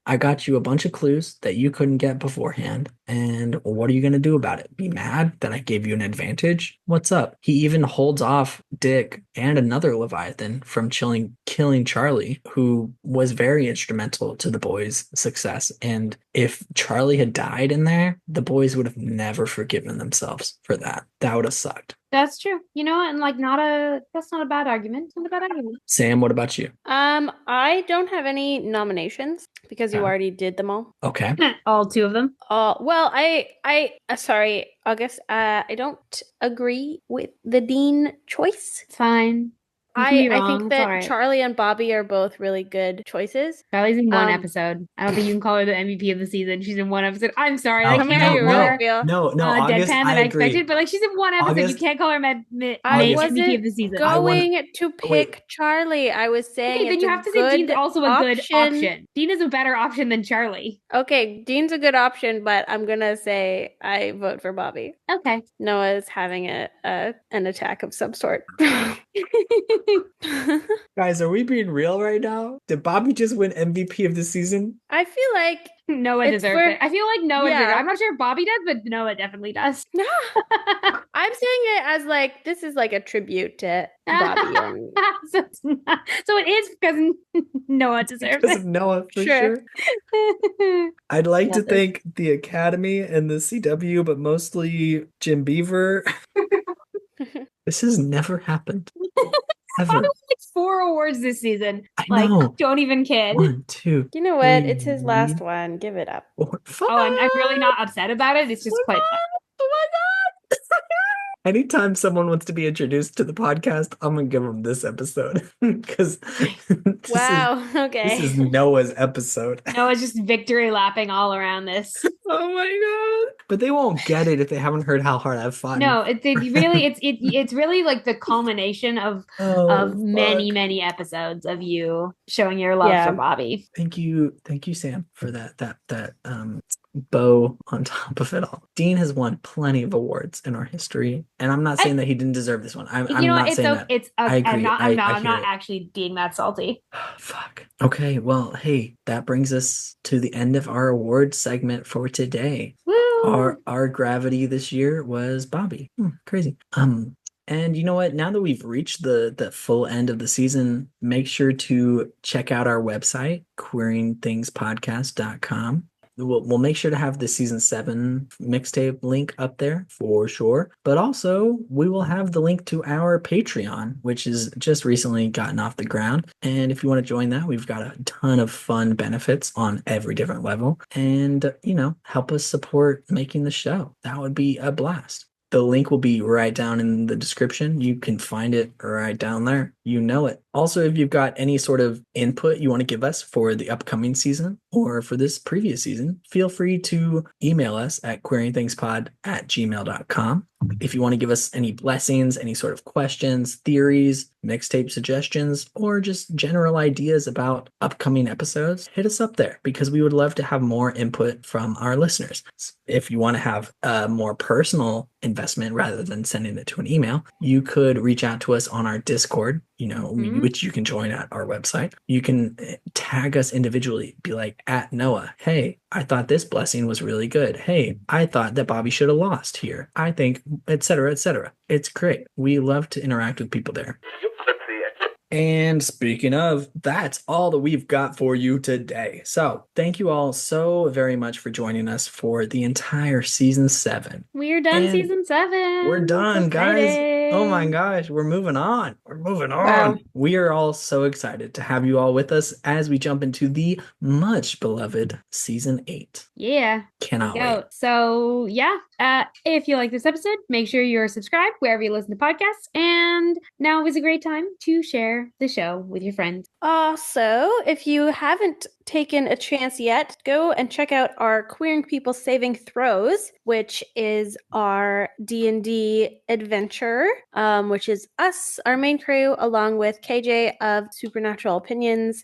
I got you a bunch of clues that you couldn't get beforehand. And what are you going to do about it? Be mad that I gave you an advantage? What's up? He even holds off Dick and another Leviathan from killing Charlie, who was very instrumental to the boys' success. And if Charlie had died in there, the boys would have never forgiven themselves for that. That would have sucked. That's true. You know, and like that's not a bad argument. It's not a bad argument. Sam, what about you? I don't have any nominations because you already did them all. Okay. All 2 of them. Well, sorry, August. I don't agree with the Dean choice. It's fine. I think that Charlie and Bobby are both really good choices. Charlie's in 1 episode. I don't think you can call her the MVP of the season. She's in 1 episode. I'm sorry. No, August, deadpan that I expected, but like she's in 1 episode. August, you can't call her MVP of the season. Going to pick Charlie. I was saying then you have to say Dean's also a good option. Dean is a better option than Charlie. Okay, Dean's a good option, but I'm gonna say I vote for Bobby. Okay. Noah's having an attack of some sort. Guys, are we being real right now? Did Bobby just win MVP of the season? I feel like Noah deserves it. I feel like Noah deserves it. I'm not sure if Bobby does, but Noah definitely does. I'm saying it as like, this is like a tribute to Bobby. So it is because Noah deserves it. Because of Noah, for sure. I'd like to thank the Academy and the CW, but mostly Jim Beaver. This has never happened. Ever. Probably like 4 awards this season. I know. Don't even kid. 1, 2. You know what? It's his last one. Give it up. 4, 5. Oh, and I'm really not upset about it. It's just quite fun. Oh my god! Anytime someone wants to be introduced to the podcast, I'm gonna give them this episode because this is Noah's episode. Noah's just victory lapping all around this. Oh my god! But they won't get it if they haven't heard how hard I've fought. No, it's really like the culmination of many episodes of you showing your love for Bobby. Thank you, Sam, for that bow on top of it all. Dean has won plenty of awards in our history, and I'm not saying that he didn't deserve this one. I'm not saying that. I agree. I'm not actually being that salty. Fuck. Okay, well, hey, that brings us to the end of our award segment for today. Woo! Our gravity this year was Bobby. Crazy. And you know what? Now that we've reached the full end of the season, make sure to check out our website, queeringthingspodcast.com. We'll make sure to have the season 7 mixtape link up there for sure. But also, we will have the link to our Patreon, which has just recently gotten off the ground. And if you want to join that, we've got a ton of fun benefits on every different level. And, help us support making the show. That would be a blast. The link will be right down in the description. You can find it right down there. You know it. Also, if you've got any sort of input you want to give us for the upcoming season or for this previous season, feel free to email us at queeringthingspod@gmail.com. If you want to give us any blessings, any sort of questions, theories, mixtape suggestions, or just general ideas about upcoming episodes, hit us up there because we would love to have more input from our listeners. If you want to have a more personal investment rather than sending it to an email, you could reach out to us on our Discord, which you can join at our website. You can tag us individually, be like, at Noah, hey, I thought this blessing was really good. Hey, I thought that Bobby should have lost here. I think, etc., etc. It's great. We love to interact with people there. And speaking of, that's all that we've got for you today. So thank you all so very much for joining us for the entire season 7. We're done season 7. We're done, guys. Oh my gosh, we're moving on. Wow. We are all so excited to have you all with us as we jump into the much beloved season 8. Yeah. Cannot wait. So yeah, if you like this episode, make sure you're subscribed wherever you listen to podcasts. And now is a great time to share the show with your friends. Also, if you haven't taken a chance yet, go and check out our Queering People Saving Throws, which is our D&D adventure, which is us, our main crew, along with KJ of Supernatural Opinions.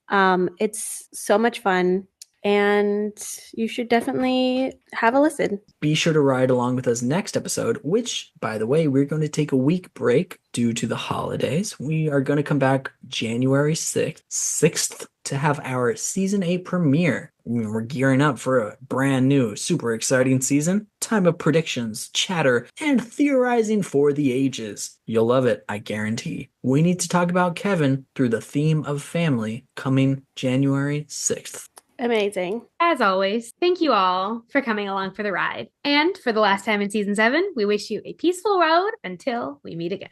It's so much fun. and you should definitely have a listen. Be sure to ride along with us next episode, which, by the way, we're going to take a week break due to the holidays. We are going to come back January 6th to have our season 8 premiere. We're gearing up for a brand new, super exciting season. Time of predictions, chatter, and theorizing for the ages. You'll love it, I guarantee. We need to talk about Kevin through the theme of family coming January 6th. Amazing. As always, thank you all for coming along for the ride. And for the last time in season 7, we wish you a peaceful road until we meet again.